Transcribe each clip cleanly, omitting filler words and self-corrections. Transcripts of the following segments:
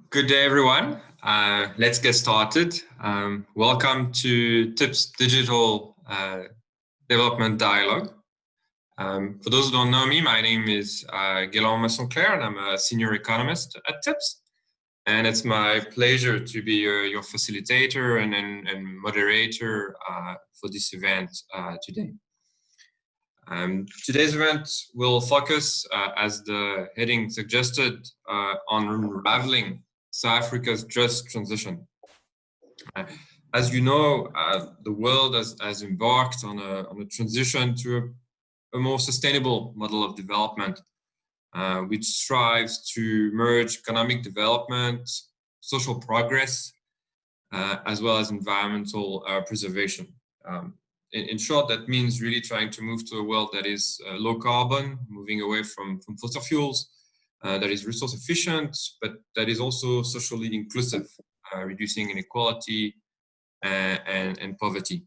Good day, everyone. Let's get started. Welcome to TIPS Digital Development Dialogue. For those who don't know me, my name is Guillaume Sinclair, and I'm a senior economist at TIPS. And it's my pleasure to be your facilitator and moderator for this event today. Today's event will focus, as the heading suggested, on unraveling South Africa's just transition. As you know, the world has embarked on a transition to a more sustainable model of development, which strives to merge economic development, social progress, as well as environmental preservation. In short, that means really trying to move to a world that is low carbon, moving away from fossil fuels, that is resource efficient, but that is also socially inclusive, reducing inequality and poverty.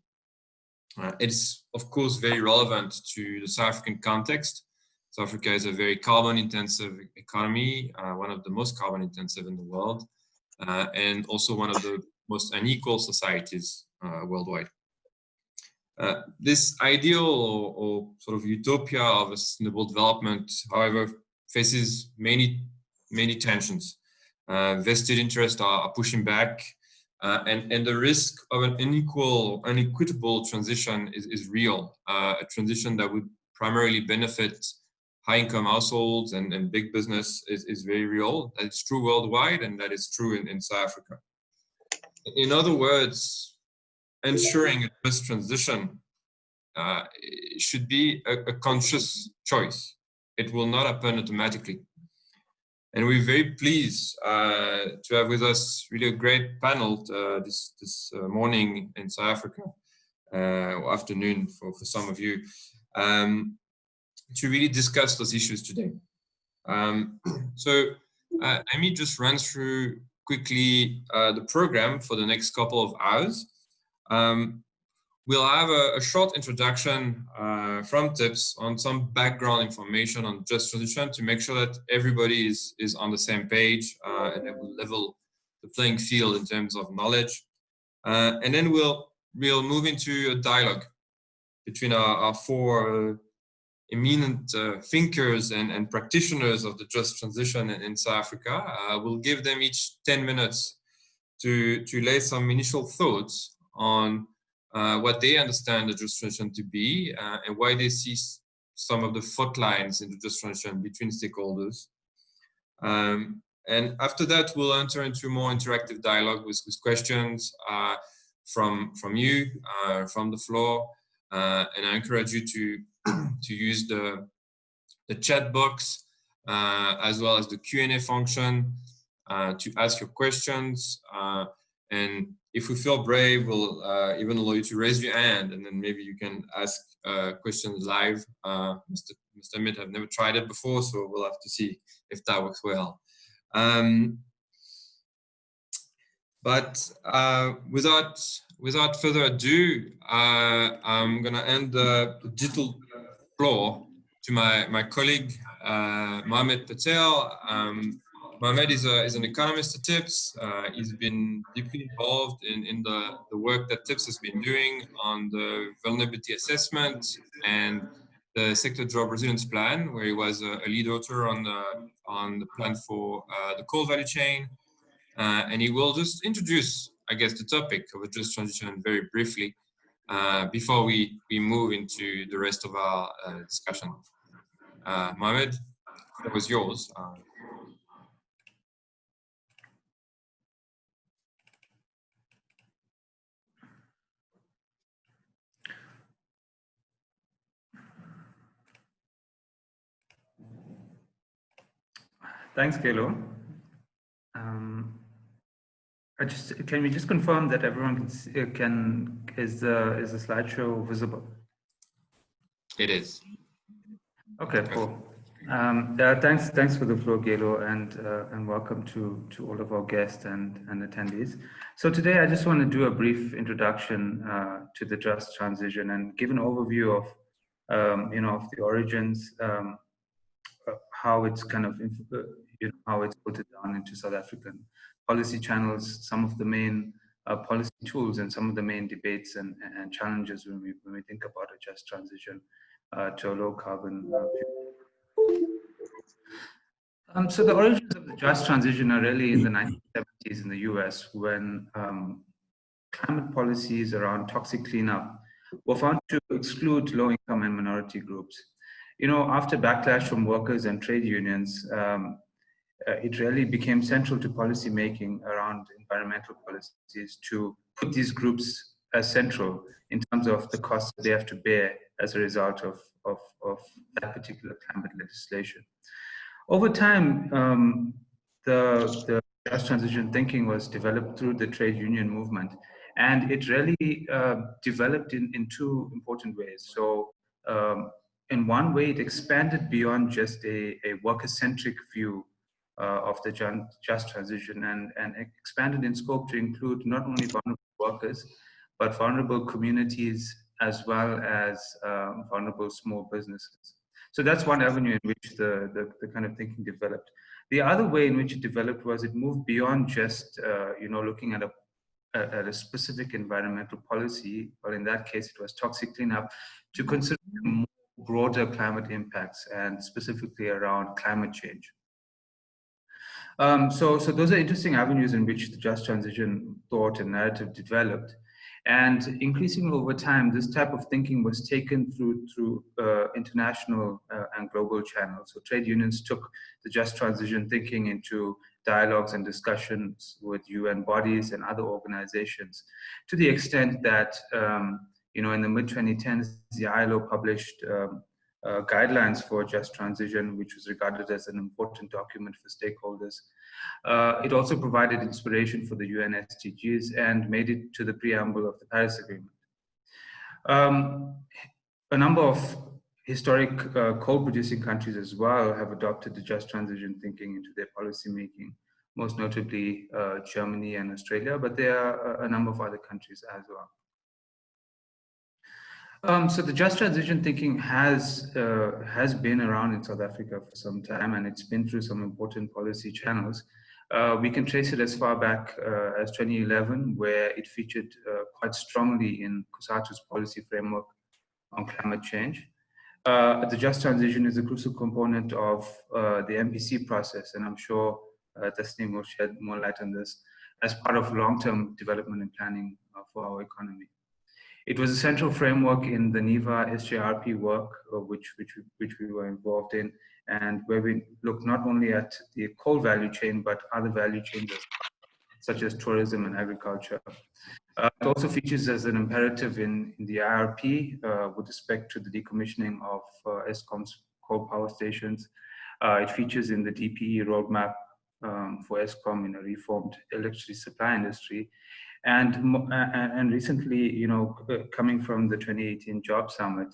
It's, of course, very relevant to the South African context. South Africa is a very carbon-intensive economy, one of the most carbon-intensive in the world, and also one of the most unequal societies worldwide. This ideal or sort of utopia of a sustainable development, however, faces many tensions. Vested interests are pushing back, and the risk of an unequitable transition is real. A transition that would primarily benefit high-income households and big business is very real. That is true worldwide, and that is true in South Africa. In other words, ensuring a just transition should be a conscious choice. It will not happen automatically. And we're very pleased to have with us really a great panel this morning in South Africa, or afternoon for some of you, to really discuss those issues today. So let me just run through quickly the program for the next couple of hours. We'll have a short introduction from TIPS on some background information on just transition to make sure that everybody is on the same page and that will level the playing field in terms of knowledge. And then we'll move into a dialogue between our four eminent thinkers and practitioners of the just transition in South Africa. We'll give them each 10 minutes to lay some initial thoughts on what they understand the just transition to be, and why they see some of the fault lines in the just transition between stakeholders. And after that, we'll enter into more interactive dialogue with questions from you, from the floor, and I encourage you to use the chat box as well as the Q&A function to ask your questions. And if we feel brave, we'll even allow you to raise your hand, and then maybe you can ask questions live. Mr. Mitt, I've never tried it before, so we'll have to see if that works well. But without further ado, I'm going to hand the digital floor to my colleague, Mohamed Patel. Mohamed is an economist at TIPS. He's been deeply involved in the work that TIPS has been doing on the vulnerability assessment and the sector job resilience plan, where he was a lead author on the plan for the coal value chain. And he will just introduce, I guess, the topic of a just transition very briefly before we move into the rest of our discussion. Mohamed, it was yours. Thanks, Kelo. Can we just confirm that everyone can see, is the slideshow visible? It is. Okay, cool. Thanks for the floor, Kelo, and welcome to all of our guests and attendees. So today I just want to do a brief introduction to the just transition and give an overview of of the origins, how it's kind of how it's filtered down into South African policy channels, some of the main policy tools, and some of the main debates and challenges when we think about a just transition to a low carbon future. So the origins of the just transition are really in the 1970s in the US, when climate policies around toxic cleanup were found to exclude low-income and minority groups. After backlash from workers and trade unions, it really became central to policy making around environmental policies to put these groups as central in terms of the costs that they have to bear as a result of that particular climate legislation. Over time, the just transition thinking was developed through the trade union movement, and it really developed in two important ways. So in one way, it expanded beyond just a worker-centric view of the just transition, and expanded in scope to include not only vulnerable workers, but vulnerable communities, as well as vulnerable small businesses. So that's one avenue in which the kind of thinking developed. The other way in which it developed was it moved beyond just looking at a specific environmental policy, or in that case it was toxic cleanup, to consider more broader climate impacts, and specifically around climate change. So those are interesting avenues in which the just transition thought and narrative developed. And increasingly over time, this type of thinking was taken through international and global channels. So trade unions took the just transition thinking into dialogues and discussions with UN bodies and other organizations, to the extent that in the mid-2010s, the ILO published guidelines for just transition, which was regarded as an important document for stakeholders. It also provided inspiration for the UN SDGs and made it to the preamble of the Paris Agreement. A number of historic coal-producing countries as well have adopted the just transition thinking into their policy making, most notably Germany and Australia, but there are a number of other countries as well. So the just transition thinking has been around in South Africa for some time, and it's been through some important policy channels. We can trace it as far back as 2011, where it featured quite strongly in COSATU's policy framework on climate change. The just transition is a crucial component of the MPC process, and I'm sure Tasneem will shed more light on this, as part of long-term development and planning for our economy. It was a central framework in the NIVA SJRP work, which we were involved in, and where we looked not only at the coal value chain, but other value chains such as tourism and agriculture. It also features as an imperative in the IRP with respect to the decommissioning of Eskom's coal power stations. It features in the DPE roadmap for Eskom in a reformed electricity supply industry. And recently, coming from the 2018 Job Summit,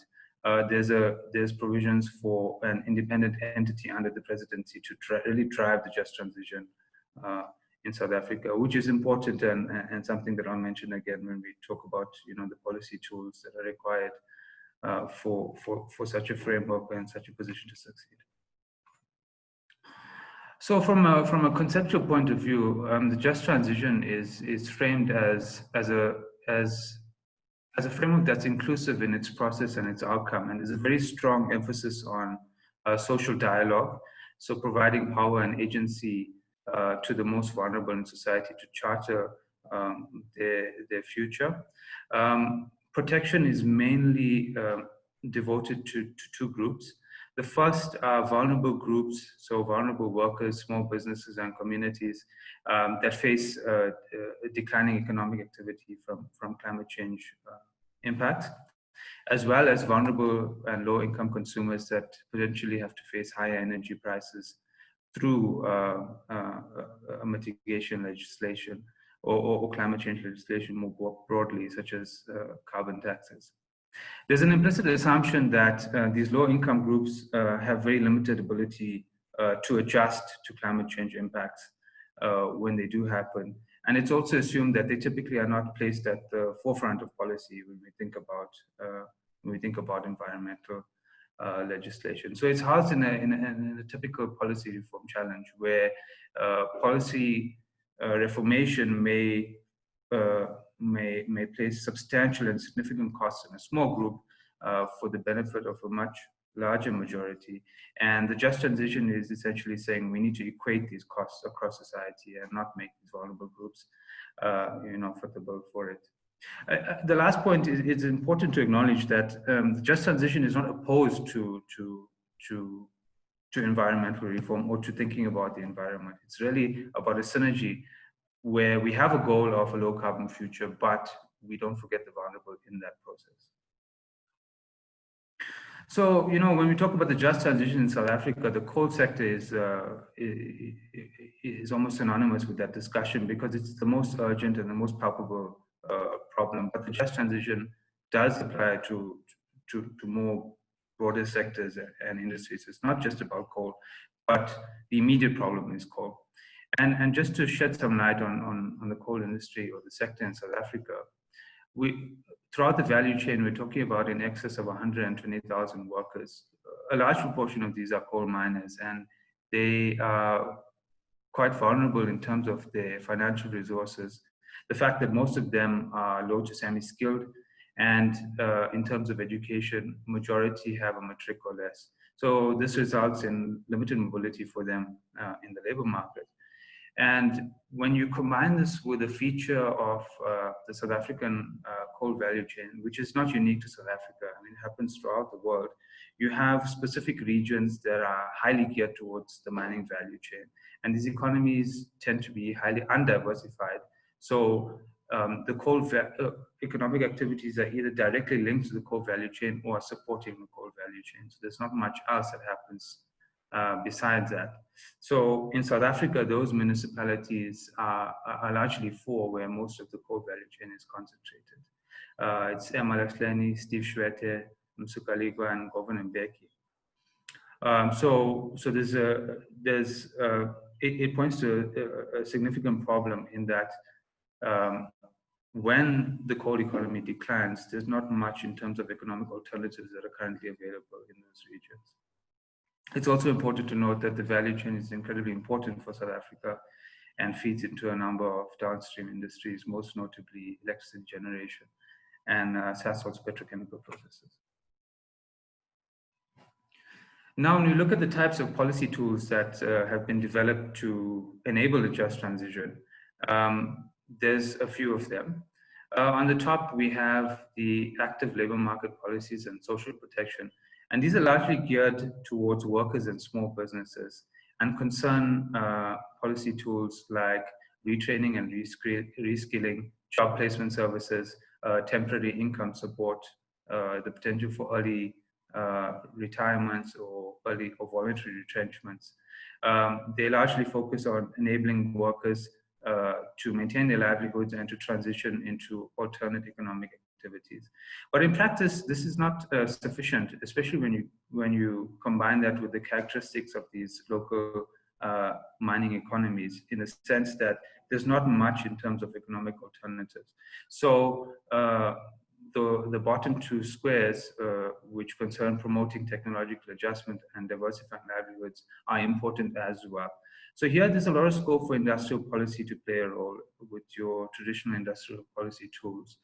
there's provisions for an independent entity under the presidency to really drive the just transition in South Africa, which is important and something that I'll mention again when we talk about the policy tools that are required for such a framework and such a position to succeed. So from a conceptual point of view, the just transition is framed as a framework that's inclusive in its process and its outcome, and there's a very strong emphasis on social dialogue. So providing power and agency to the most vulnerable in society to charter their future. Protection is mainly devoted to two groups. The first are vulnerable groups, so vulnerable workers, small businesses, and communities that face declining economic activity from climate change impacts, as well as vulnerable and low-income consumers that potentially have to face higher energy prices through mitigation legislation or climate change legislation more broadly, such as carbon taxes. There's an implicit assumption that these low-income groups have very limited ability to adjust to climate change impacts when they do happen. And it's also assumed that they typically are not placed at the forefront of policy when we think about environmental legislation. So it's housed in a typical policy reform challenge where policy reformation may place substantial and significant costs in a small group for the benefit of a much larger majority. And the just transition is essentially saying we need to equate these costs across society and not make these vulnerable groups foot the bill for it. The last point is it's important to acknowledge that the just transition is not opposed to environmental reform or to thinking about the environment. It's really about a synergy where we have a goal of a low carbon future, but we don't forget the vulnerable in that process. So, when we talk about the just transition in South Africa, the coal sector is almost synonymous with that discussion because it's the most urgent and the most palpable problem. But the just transition does apply to more broader sectors and industries. It's not just about coal, but the immediate problem is coal. And just to shed some light on the coal industry or the sector in South Africa, throughout the value chain, we're talking about in excess of 120,000 workers. A large proportion of these are coal miners, and they are quite vulnerable in terms of their financial resources. The fact that most of them are low to semi-skilled, and in terms of education, majority have a matric or less. So this results in limited mobility for them in the labor market. And when you combine this with a feature of the South African coal value chain, which is not unique to South Africa, I mean, it happens throughout the world, you have specific regions that are highly geared towards the mining value chain. And these economies tend to be highly undiversified. So the coal economic activities are either directly linked to the coal value chain or supporting the coal value chain. So there's not much else that happens besides that. So in South Africa, those municipalities are largely four where most of the coal value chain is concentrated. It's Emalahleni, Steve Schwete, Msukaligwa, and Governor Mbeki. So it points to a significant problem in that when the coal economy declines, there's not much in terms of economic alternatives that are currently available in those regions. It's also important to note that the value chain is incredibly important for South Africa and feeds into a number of downstream industries, most notably electricity generation and Sasol's petrochemical processes. Now, when you look at the types of policy tools that have been developed to enable a just transition, there's a few of them. On the top, we have the active labor market policies and social protection. And these are largely geared towards workers and small businesses and concern policy tools like retraining and reskilling, job placement services, temporary income support, the potential for early retirements or voluntary retrenchments. They largely focus on enabling workers to maintain their livelihoods and to transition into alternate economic activities. But in practice, this is not sufficient, especially when you combine that with the characteristics of these local mining economies, in the sense that there's not much in terms of economic alternatives. So the bottom two squares, which concern promoting technological adjustment and diversifying livelihoods, are important as well. So here, there's a lot of scope for industrial policy to play a role with your traditional industrial policy tools.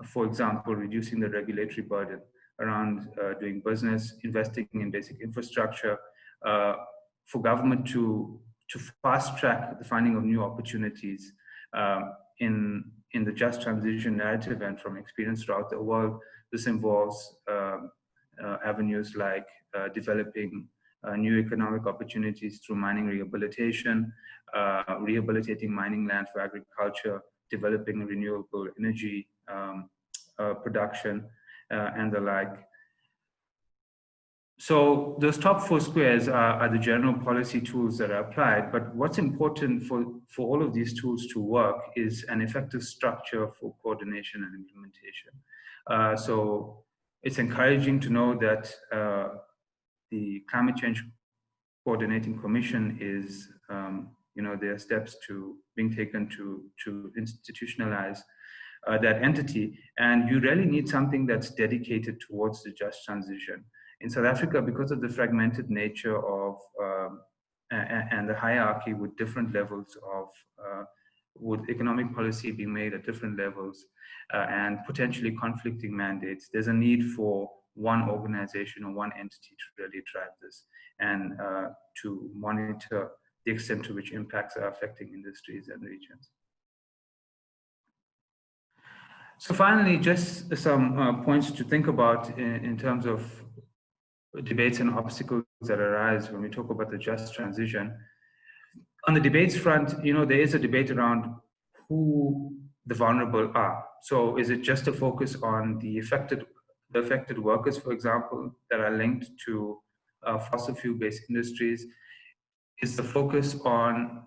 For example, reducing the regulatory burden around doing business, investing in basic infrastructure, for government to fast track the finding of new opportunities in the just transition narrative. And from experience throughout the world, this involves avenues like developing new economic opportunities through mining rehabilitation, rehabilitating mining land for agriculture, developing renewable energy production, and the like. So those top four squares are the general policy tools that are applied, but what's important for all of these tools to work is an effective structure for coordination and implementation. So it's encouraging to know that the Climate Change Coordinating Commission is, there are steps being taken to institutionalize that entity. And you really need something that's dedicated towards the just transition. In South Africa, because of the fragmented nature of and the hierarchy with different levels of with economic policy being made at different levels and potentially conflicting mandates, there's a need for one organization or one entity to really drive this and to monitor the extent to which impacts are affecting industries and regions. So finally, just some points to think about in terms of debates and obstacles that arise when we talk about the just transition. On the debates front, there is a debate around who the vulnerable are. So is it just a focus on the affected workers, for example, that are linked to fossil fuel-based industries? Is the focus on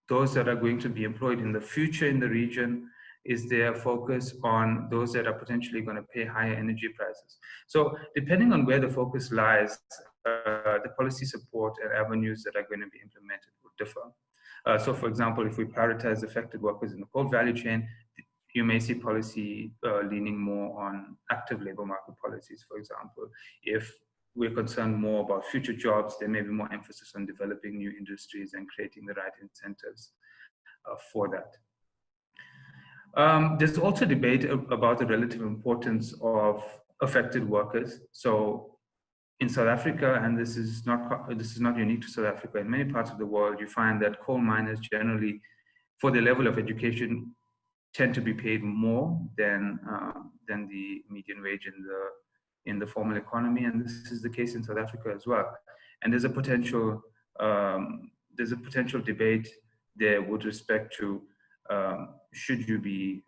those that are going to be employed in the future in the region? Is there a focus on those that are potentially going to pay higher energy prices? So depending on where the focus lies, the policy support and avenues that are going to be implemented will differ. So for example, if we prioritize affected workers in the coal value chain, you may see policy leaning more on active labor market policies, for example. If we're concerned more about future jobs, there may be more emphasis on developing new industries and creating the right incentives for that. There's also debate about the relative importance of affected workers. So in South Africa, and this is not unique to South Africa, in many parts of the world, you find that coal miners generally, for their level of education, tend to be paid more than the median wage in the formal economy, and this is the case in South Africa as well. And there's a potential debate there with respect to should you be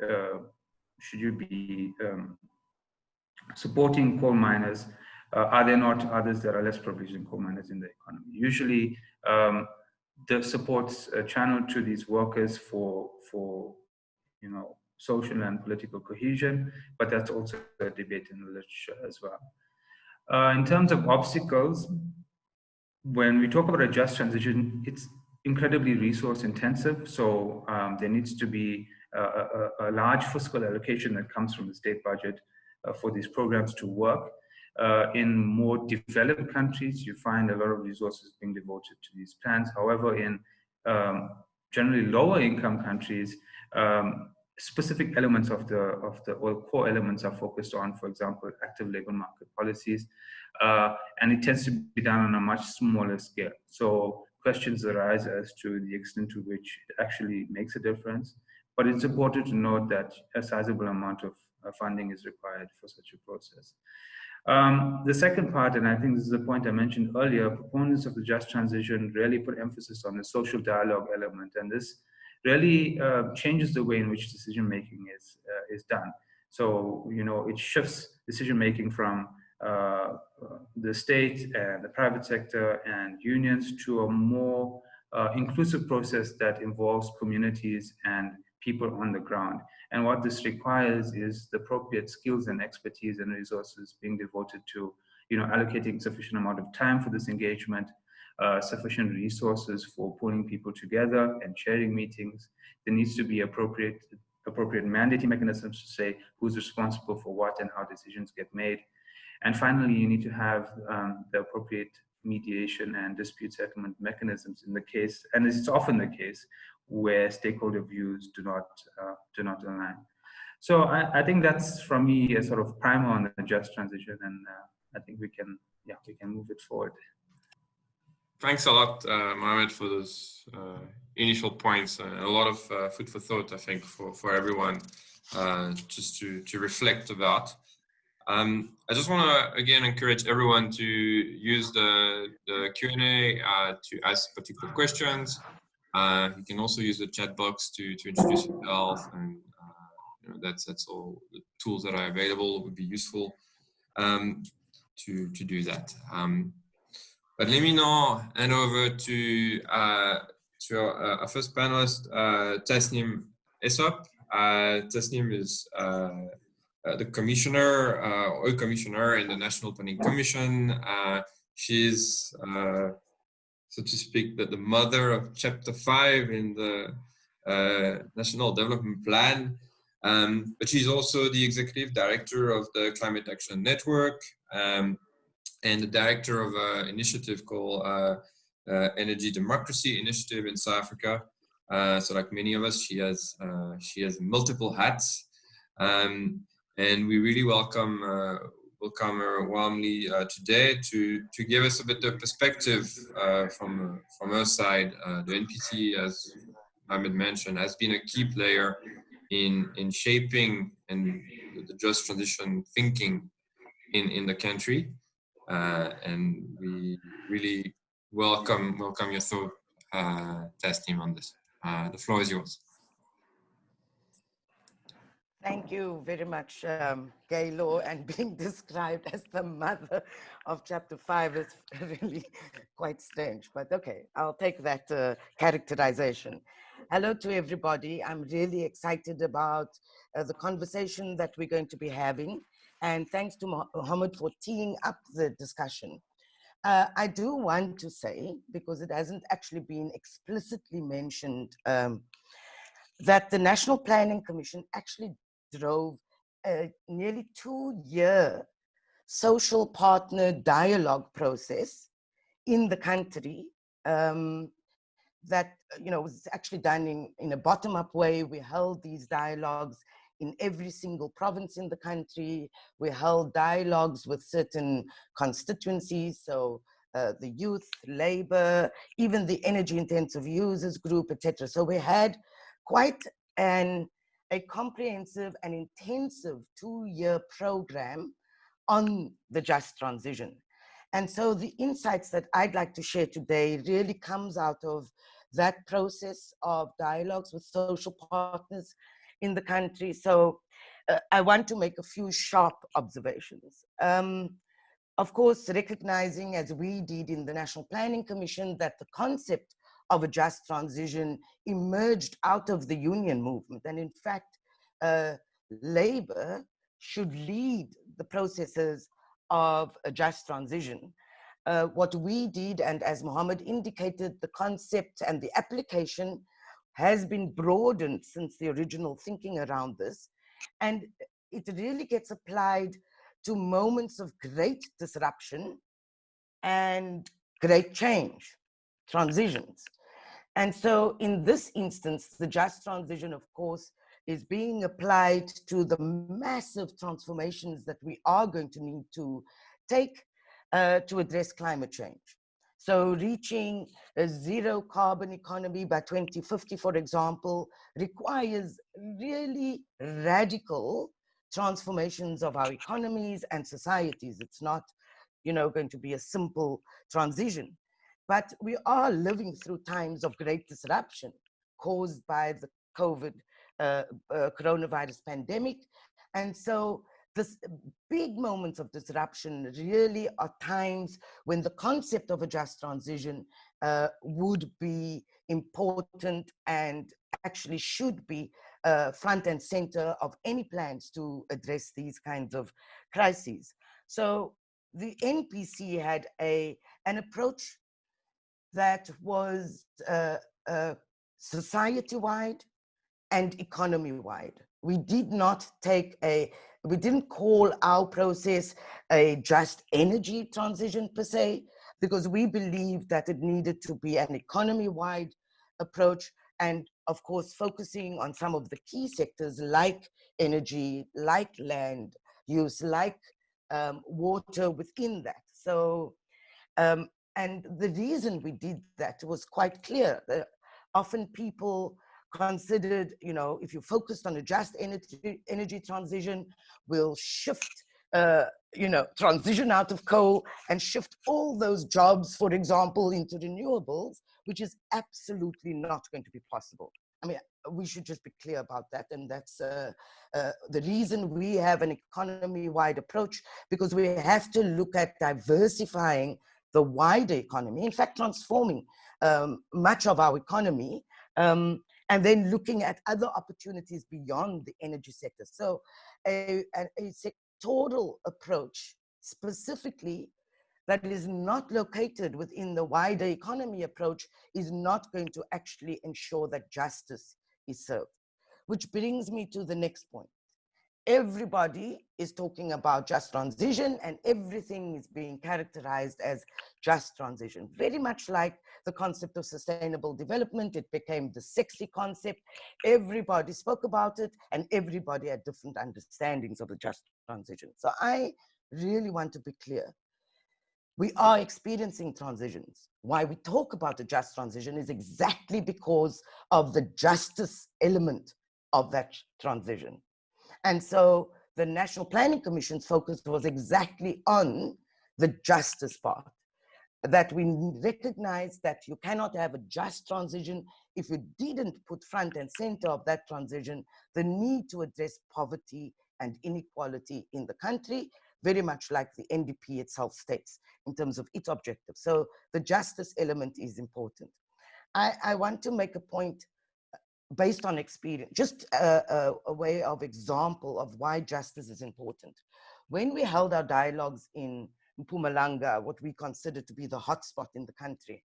supporting coal miners? Are there not others that are less privileged than coal miners in the economy? Usually, the supports channeled to these workers for social and political cohesion, but that's also a debate in the literature as well. In terms of obstacles, when we talk about a just transition, it's incredibly resource intensive. So there needs to be a large fiscal allocation that comes from the state budget for these programs to work. In more developed countries, you find a lot of resources being devoted to these plans. However, in generally lower income countries, specific elements of the or core elements are focused on, for example, active labor market policies, and it tends to be done on a much smaller scale. So questions arise as to the extent to which it actually makes a difference. But it's important to note that a sizable amount of funding is required for such a process. The second part, and I think this is the point I mentioned earlier, proponents of the just transition really put emphasis on the social dialogue element, and this really changes the way in which decision making is done. So it shifts decision making from the state and the private sector and unions to a more inclusive process that involves communities and people on the ground. And what this requires is the appropriate skills and expertise and resources being devoted to, allocating sufficient amount of time for this engagement, sufficient resources for pulling people together and sharing meetings. There needs to be appropriate mandating mechanisms to say who's responsible for what and how decisions get made. And finally, you need to have the appropriate mediation and dispute settlement mechanisms in the case, and it's often the case, where stakeholder views do not align. So I think that's, from me, a sort of primer on the just transition, and I think we can move it forward. Thanks a lot, Mohamed, for those initial points. A lot of food for thought, I think, for everyone, just to reflect about. I just want to again encourage everyone to use the Q&A to ask particular questions. You can also use the chat box to introduce yourself, and that's all the tools that are available would be useful to do that. But let me now hand over to our first panelist, Tasneem Essop. Tasneem is the commissioner or commissioner in the National Planning Commission. She's so to speak, the mother of Chapter 5 in the National Development Plan. But she's also the executive director of the Climate Action Network and the director of an initiative called Energy Democracy Initiative in South Africa. So like many of us, she has multiple hats. And we really welcome her warmly today to give us a bit of perspective from her side. The NPC, as Mohammed mentioned, has been a key player in shaping and the just transition thinking in the country, and we really welcome your thought, Tasneem, on this. The floor is yours. Thank you very much, Gaylo, and being described as the mother of chapter 5 is really quite strange, but okay, I'll take that characterization. Hello to everybody. I'm really excited about the conversation that we're going to be having, and thanks to Mohammed for teeing up the discussion. I do want to say, because it hasn't actually been explicitly mentioned, that the National Planning Commission actually drove a nearly 2-year social partner dialogue process in the country that was actually done in a bottom-up way. We held these dialogues in every single province in the country. We held dialogues with certain constituencies, so the youth, labor, even the energy intensive users group, etc. So we had quite a comprehensive and intensive 2-year program on the just transition. And so the insights that I'd like to share today really comes out of that process of dialogues with social partners in the country. So I want to make a few sharp observations. Of course, recognizing, as we did in the National Planning Commission, that the concept of a just transition emerged out of the union movement. And in fact, labor should lead the processes of a just transition. What we did, and as Mohammed indicated, the concept and the application has been broadened since the original thinking around this. And it really gets applied to moments of great disruption and great change, transitions. And so in this instance, the just transition, of course, is being applied to the massive transformations that we are going to need to take to address climate change. So reaching a zero carbon economy by 2050, for example, requires really radical transformations of our economies and societies. It's not, going to be a simple transition. But we are living through times of great disruption caused by the COVID coronavirus pandemic. And so this big moments of disruption really are times when the concept of a just transition would be important and actually should be front and center of any plans to address these kinds of crises. So the NPC had an approach that was society-wide and economy-wide. We didn't call our process a just energy transition per se, because we believed that it needed to be an economy-wide approach, and of course, focusing on some of the key sectors like energy, like land use, like water within that. So, and the reason we did that was quite clear. Often people considered, if you focused on a just energy transition, we'll shift, transition out of coal and shift all those jobs, for example, into renewables, which is absolutely not going to be possible. I mean, we should just be clear about that. And that's the reason we have an economy-wide approach, because we have to look at diversifying the wider economy, in fact, transforming much of our economy, and then looking at other opportunities beyond the energy sector. So a sectoral approach specifically that is not located within the wider economy approach is not going to actually ensure that justice is served. which brings me to the next point. Everybody is talking about just transition, and everything is being characterized as just transition. Very much like the concept of sustainable development, it became the sexy concept. Everybody spoke about it, and everybody had different understandings of the just transition. So I really want to be clear. We are experiencing transitions. Why we talk about the just transition is exactly because of the justice element of that transition. And so the National Planning Commission's focus was exactly on the justice part, that we recognize that you cannot have a just transition if you didn't put front and center of that transition the need to address poverty and inequality in the country, very much like the NDP itself states in terms of its objective. So the justice element is important. I want to make a point based on experience, just a way of example of why justice is important. When we held our dialogues in Mpumalanga, what we consider to be the hotspot in the country,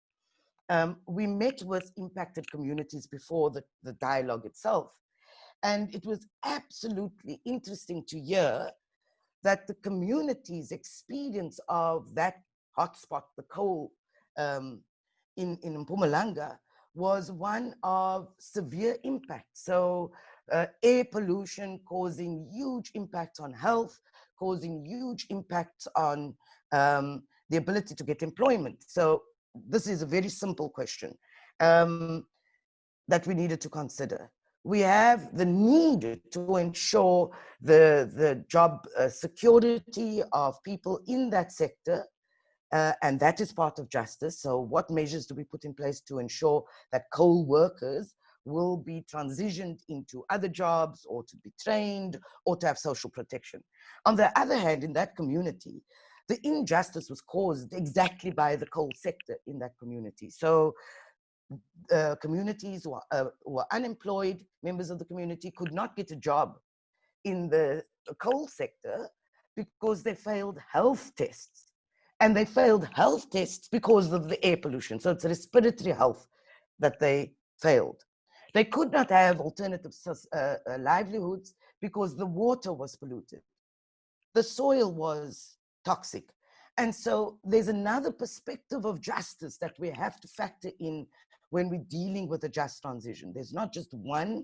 we met with impacted communities before the dialogue itself. And it was absolutely interesting to hear that the community's experience of that hotspot, the coal in Mpumalanga, was one of severe impact. So air pollution causing huge impacts on health, causing huge impacts on the ability to get employment. So this is a very simple question that we needed to consider. We have the need to ensure the job security of people in that sector, and that is part of justice. So what measures do we put in place to ensure that coal workers will be transitioned into other jobs, or to be trained, or to have social protection? On the other hand, in that community, the injustice was caused exactly by the coal sector in that community. So communities who were unemployed, members of the community could not get a job in the coal sector because they failed health tests. And they failed health tests because of the air pollution. So it's respiratory health that they failed. They could not have alternative livelihoods because the water was polluted. The soil was toxic. And so there's another perspective of justice that we have to factor in when we're dealing with a just transition. There's not just one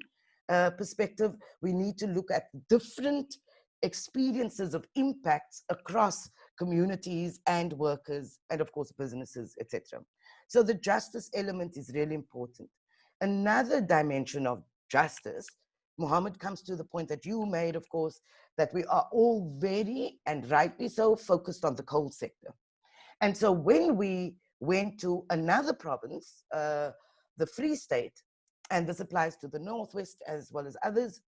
perspective. We need to look at different experiences of impacts across communities and workers, and of course businesses, etc. So the justice element is really important. Another dimension of justice, Mohammed, comes to the point that you made, of course, that we are all very, and rightly so, focused on the coal sector. And so when we went to another province, the Free State, and this applies to the Northwest as well as others,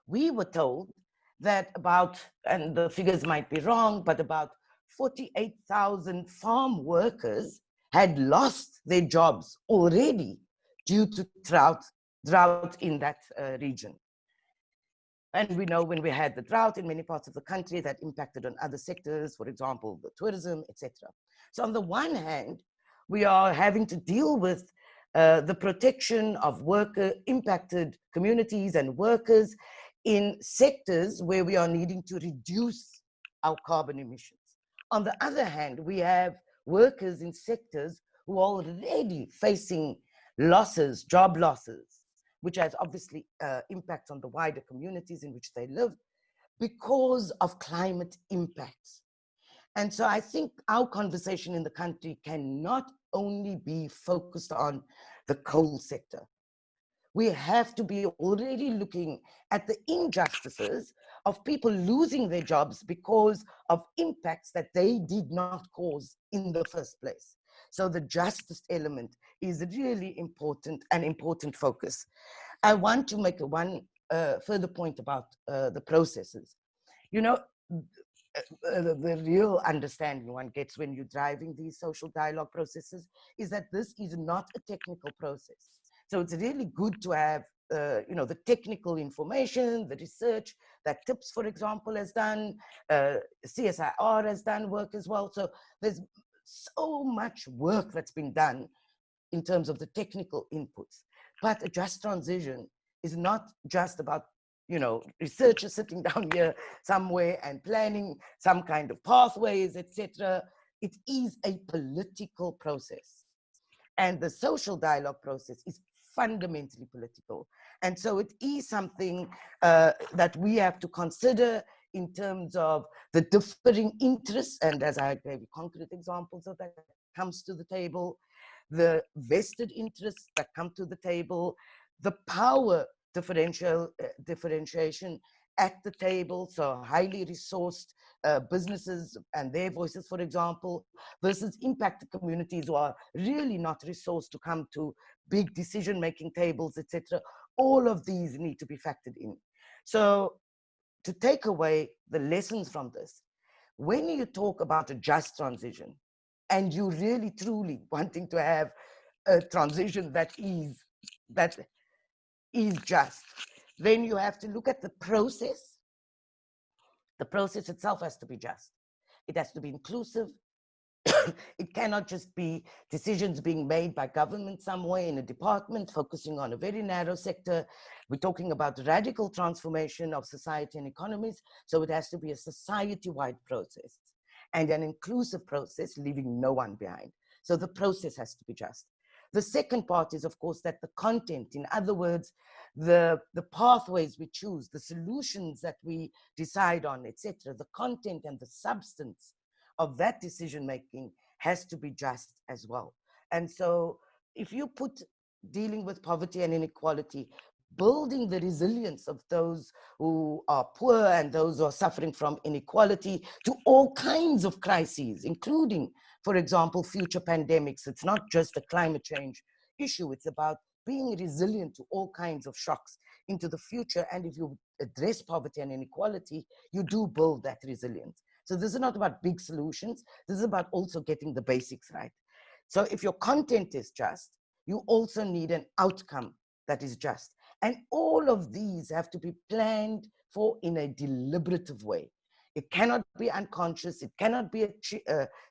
we were told that about, and the figures might be wrong, but about 48,000 farm workers had lost their jobs already due to drought in that region. And we know when we had the drought in many parts of the country, that impacted on other sectors, for example, the tourism, etc. So on the one hand, we are having to deal with the protection of impacted communities and workers in sectors where we are needing to reduce our carbon emissions. On the other hand, we have workers in sectors who are already facing losses, job losses, which has obviously impacts on the wider communities in which they live because of climate impacts. And so I think our conversation in the country cannot only be focused on the coal sector. We have to be already looking at the injustices of people losing their jobs because of impacts that they did not cause in the first place. So the justice element is really important, an important focus. I want to make one further point about the processes. You know, the real understanding one gets when you're driving these social dialogue processes is that this is not a technical process. So it's really good to have, you know, the technical information, the research that TIPS, for example, has done, CSIR has done work as well. So there's so much work that's been done in terms of the technical inputs. But a just transition is not just about, you know, researchers sitting down here somewhere and planning some kind of pathways, etc. It is a political process. And the social dialogue process is fundamentally political. And so it is something that we have to consider in terms of the differing interests, and as I gave you concrete examples of that comes to the table, the vested interests that come to the table, the power differentiation at the table, so highly resourced businesses and their voices, for example, versus impacted communities who are really not resourced to come to big decision-making tables, etc. All of these need to be factored in. So to take away the lessons from this, when you talk about a just transition, and you really truly wanting to have a transition that is just, then you have to look at the process. The process itself has to be just. It has to be inclusive. It cannot just be decisions being made by government somewhere in a department focusing on a very narrow sector. We're talking about radical transformation of society and economies. So it has to be a society-wide process and an inclusive process, leaving no one behind. So the process has to be just. The second part is, of course, that the content, in other words, the pathways we choose, the solutions that we decide on, etc., the content and the substance of that decision-making has to be just as well. And so if you put dealing with poverty and inequality, building the resilience of those who are poor and those who are suffering from inequality to all kinds of crises, including, for example, future pandemics. It's not just a climate change issue. It's about being resilient to all kinds of shocks into the future. And if you address poverty and inequality, you do build that resilience. So this is not about big solutions. This is about also getting the basics right. So if your content is just, you also need an outcome that is just. And all of these have to be planned for in a deliberative way. It cannot be unconscious. It cannot be a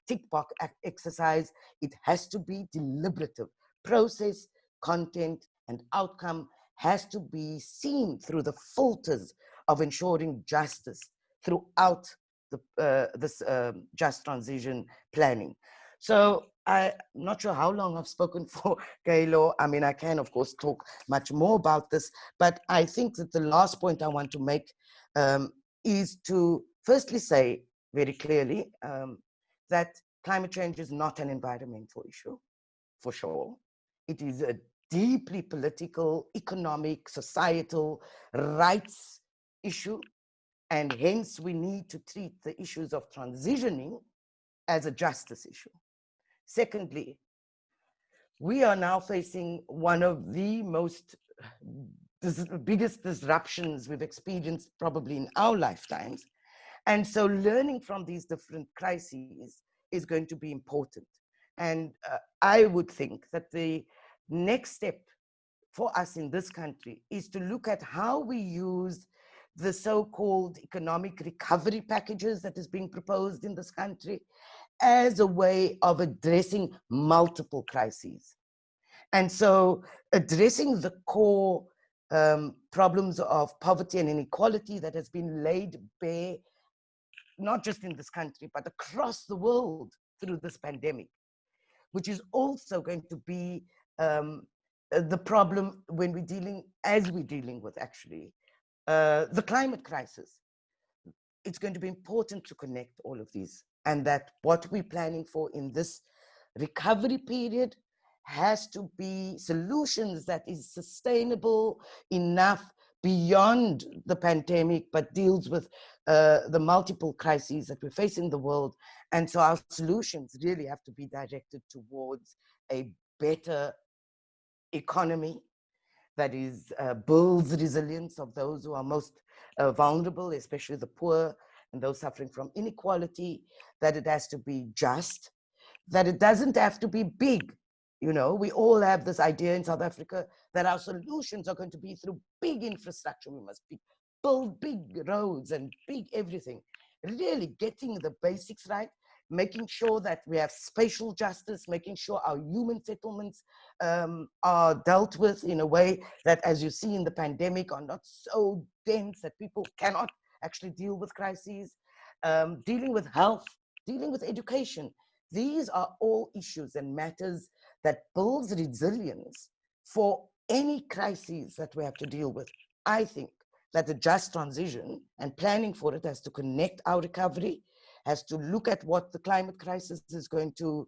tick box exercise. It has to be deliberative. Process, content, and outcome has to be seen through the filters of ensuring justice throughout this just transition planning. So I'm not sure how long I've spoken for, Kaylo. I mean, I can, of course, talk much more about this, but I think that the last point I want to make is to firstly say very clearly that climate change is not an environmental issue, for sure. It is a deeply political, economic, societal rights issue. And hence, we need to treat the issues of transitioning as a justice issue. Secondly, we are now facing one of the biggest disruptions we've experienced probably in our lifetimes. And so learning from these different crises is going to be important. And I would think that the next step for us in this country is to look at how we use the so-called economic recovery packages that is being proposed in this country as a way of addressing multiple crises. And so addressing the core problems of poverty and inequality that has been laid bare, not just in this country, but across the world through this pandemic, which is also going to be the problem when we're dealing with actually the climate crisis. It's going to be important to connect all of these, and that what we're planning for in this recovery period has to be solutions that is sustainable enough beyond the pandemic, but deals with the multiple crises that we face in the world. And so our solutions really have to be directed towards a better economy that is builds resilience of those who are most vulnerable, especially the poor and those suffering from inequality, that it has to be just, that it doesn't have to be big. You know, we all have this idea in South Africa that our solutions are going to be through big infrastructure. We must build big roads and big everything. Really getting the basics right, making sure that we have spatial justice, making sure our human settlements are dealt with in a way that, as you see in the pandemic, are not so dense that people cannot actually deal with crises, dealing with health, dealing with education. These are all issues and matters that builds resilience for any crises that we have to deal with. I think that the just transition and planning for it has to connect our recovery, has to look at what the climate crisis is going to,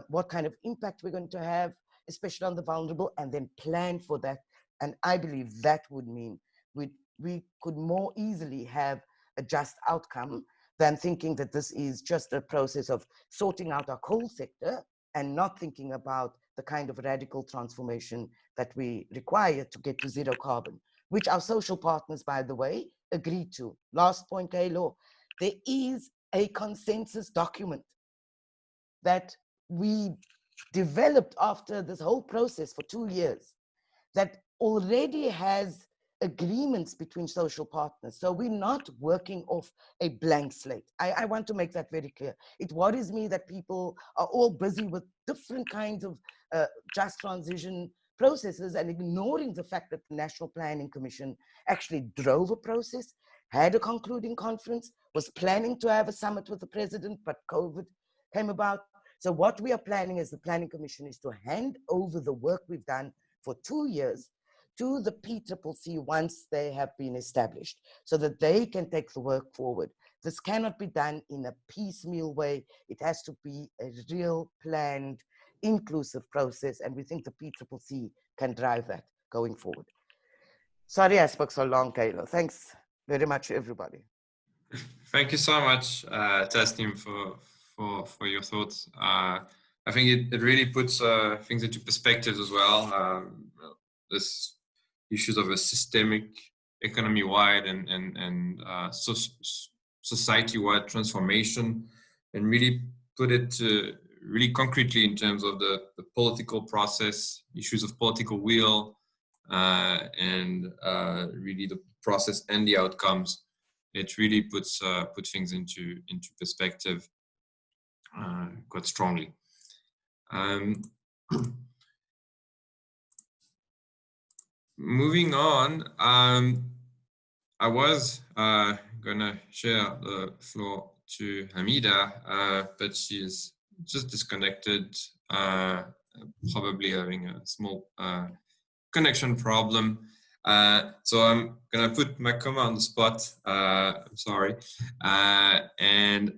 what kind of impact we're going to have, especially on the vulnerable, and then plan for that. And I believe that would mean we could more easily have a just outcome than thinking that this is just a process of sorting out our coal sector and not thinking about the kind of radical transformation that we require to get to zero carbon, which our social partners, by the way, agreed to. Last point, Kaylo, there is a consensus document that we developed after this whole process for 2 years that already has agreements between social partners. So we're not working off a blank slate. I want to make that very clear. It worries me that people are all busy with different kinds of just transition processes and ignoring the fact that the National Planning Commission actually drove a process, had a concluding conference, was planning to have a summit with the president, but COVID came about. So what we are planning as the Planning Commission is to hand over the work we've done for 2 years to the PCCC once they have been established, so that they can take the work forward. This cannot be done in a piecemeal way. It has to be a real planned, inclusive process, and we think the PCCC can drive that going forward. Sorry I spoke so long, Kayla. Thanks very much, everybody. Thank you so much, Tasneem, for your thoughts. I think it really puts things into perspective as well. This issues of a systemic, economy-wide and society-wide transformation, and really put it really concretely in terms of the political process, issues of political will, and really the process and the outcomes. It really puts things into perspective quite strongly. Moving on, I was gonna share the floor to Hameda, but she is just disconnected, probably having a small connection problem. So I'm gonna put Makoma on the spot. I'm sorry, and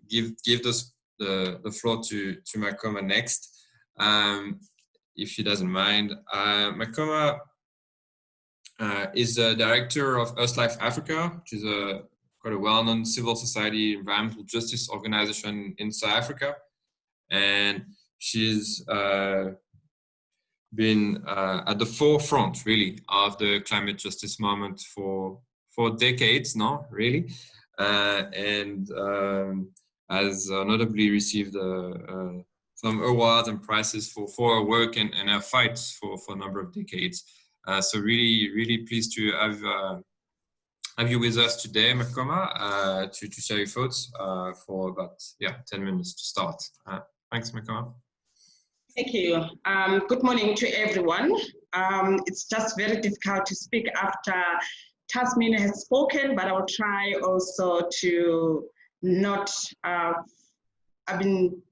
give this the floor to Makoma next. If she doesn't mind. Makoma is the director of Earthlife Africa, which is quite a well-known civil society environmental justice organization in South Africa. And she's been at the forefront, really, of the climate justice movement for decades now, really. And has notably received some awards and prizes for our work and our fights for a number of decades. So really pleased to have you with us today, Makoma, to share your thoughts for about 10 minutes to start. Thanks, Makoma. Thank you. Good morning to everyone. It's just very difficult to speak after Tasneem has spoken, but I will try also to not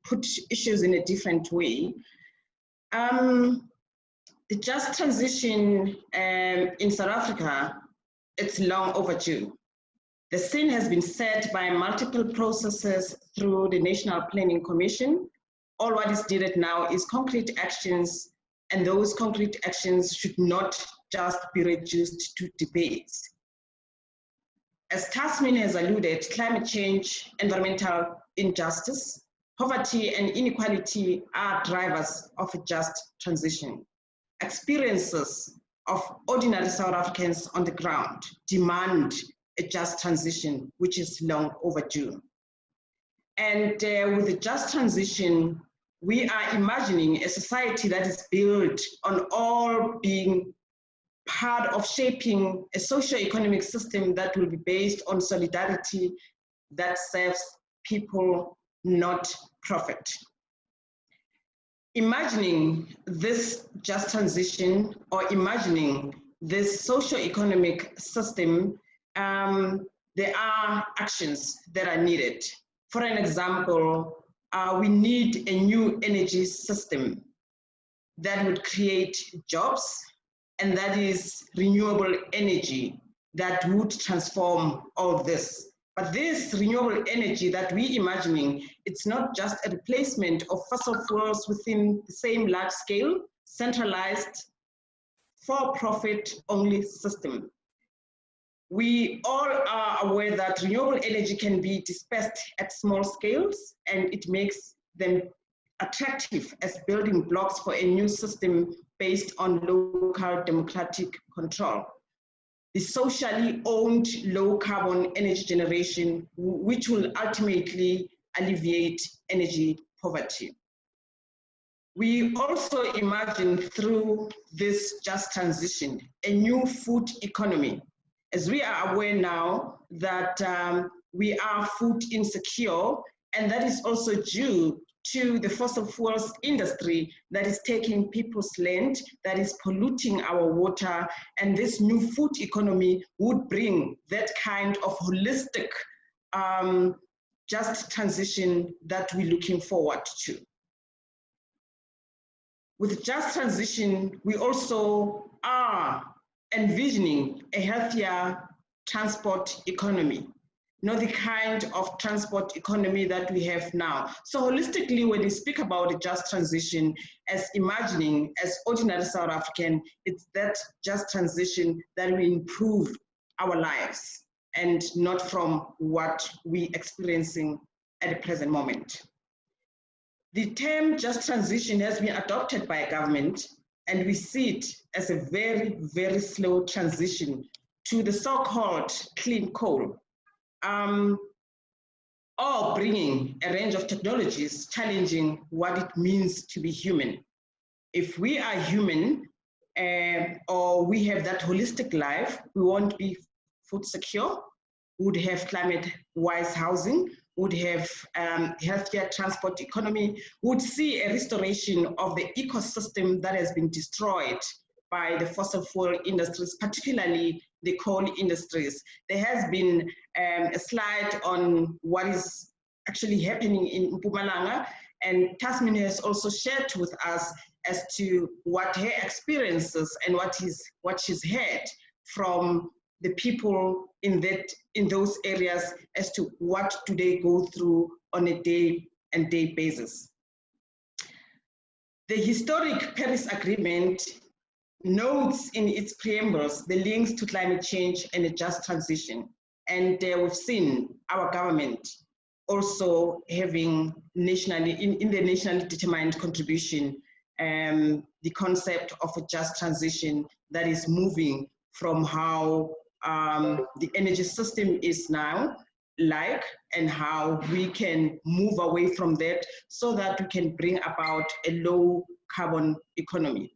put issues in a different way. The just transition in South Africa, it's long overdue. The scene has been set by multiple processes through the National Planning Commission. All what is needed now is concrete actions, and those concrete actions should not just be reduced to debates. As Tasneem has alluded, climate change, environmental injustice, poverty and inequality are drivers of a just transition. Experiences of ordinary South Africans on the ground demand a just transition, which is long overdue. And with the just transition, we are imagining a society that is built on all being part of shaping a socio-economic system that will be based on solidarity that serves people, not profit. Imagining this just transition, or imagining this socio-economic system, there are actions that are needed. For an example, we need a new energy system that would create jobs, and that is renewable energy that would transform all this. But this renewable energy that we're imagining, it's not just a replacement of fossil fuels within the same large scale, centralized, for-profit only system. We all are aware that renewable energy can be dispersed at small scales, and it makes them attractive as building blocks for a new system based on local democratic control. The socially owned low carbon energy generation, which will ultimately alleviate energy poverty. We also imagine through this just transition, a new food economy. As we are aware now that we are food insecure, and that is also due to the fossil fuels industry that is taking people's land, that is polluting our water, and this new food economy would bring that kind of holistic just transition that we're looking forward to. With just transition, we also are envisioning a healthier transport economy, not the kind of transport economy that we have now. So holistically, when we speak about a just transition, as imagining as ordinary South African, it's that just transition that will improve our lives and not from what we're experiencing at the present moment. The term just transition has been adopted by a government, and we see it as a very, very slow transition to the so-called clean coal, or bringing a range of technologies challenging what it means to be human. If we are human, or we have that holistic life, we won't be food secure, we would have climate-wise housing, would have healthcare transport economy, would see a restoration of the ecosystem that has been destroyed by the fossil fuel industries, particularly the coal industries. There has been a slide on what is actually happening in Mpumalanga, and Tasneem has also shared with us as to what her experiences and what she's heard from the people in those areas as to what do they go through on a day-and-day basis. The historic Paris Agreement notes in its preambles the links to climate change and a just transition. And we've seen our government also having nationally, in the nationally determined contribution, the concept of a just transition that is moving from how the energy system is now like, and how we can move away from that so that we can bring about a low carbon economy.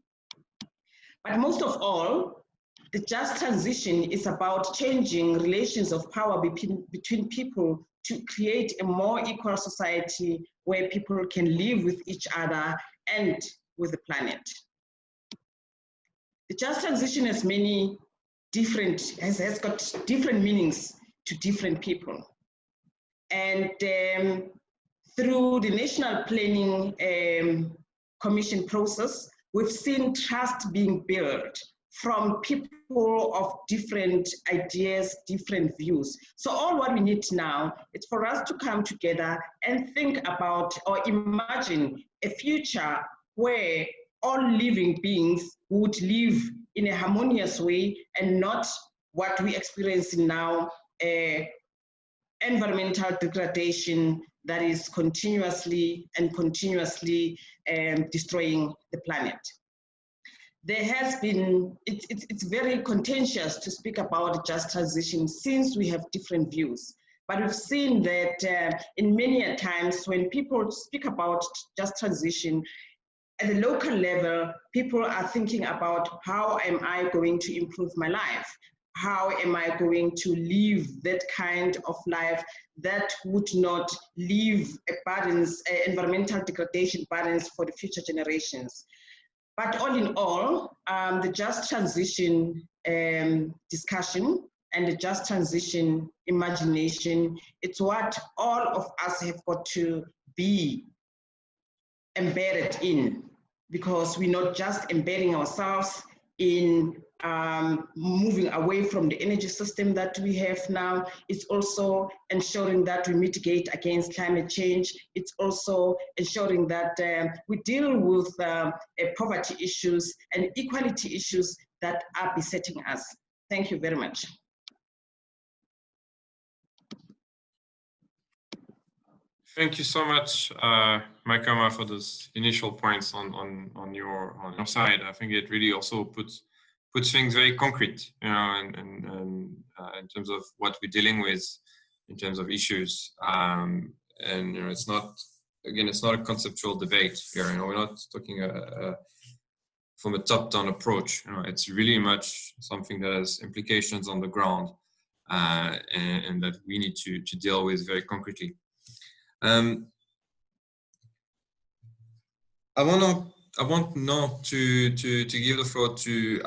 But most of all, the just transition is about changing relations of power between people to create a more equal society where people can live with each other and with the planet. The just transition has has got different meanings to different people. And through the National Planning Commission process, we've seen trust being built from people of different ideas, different views. So all what we need now is for us to come together and think about or imagine a future where all living beings would live in a harmonious way and not what we experience now, environmental degradation that is continuously destroying the planet. There has been, it's very contentious to speak about just transition since we have different views. But we've seen that in many times when people speak about just transition, at the local level, people are thinking about how am I going to improve my life? how am I going to live that kind of life that would not leave environmental degradation burdens for the future generations. But all in all, the just transition discussion and the just transition imagination, it's what all of us have got to be embedded in, because we're not just embedding ourselves in moving away from the energy system that we have now. It's also ensuring that we mitigate against climate change. It's also ensuring that we deal with poverty issues and equality issues that are besetting us. Thank you very much. Thank you so much, Makoma, for those initial points on your side. I think it really also puts things very concrete, you know, and in terms of what we're dealing with, in terms of issues. And you know, it's not a conceptual debate here. You know, we're not talking from a top-down approach. You know, it's really much something that has implications on the ground, and that we need to deal with very concretely. I want now to give the floor to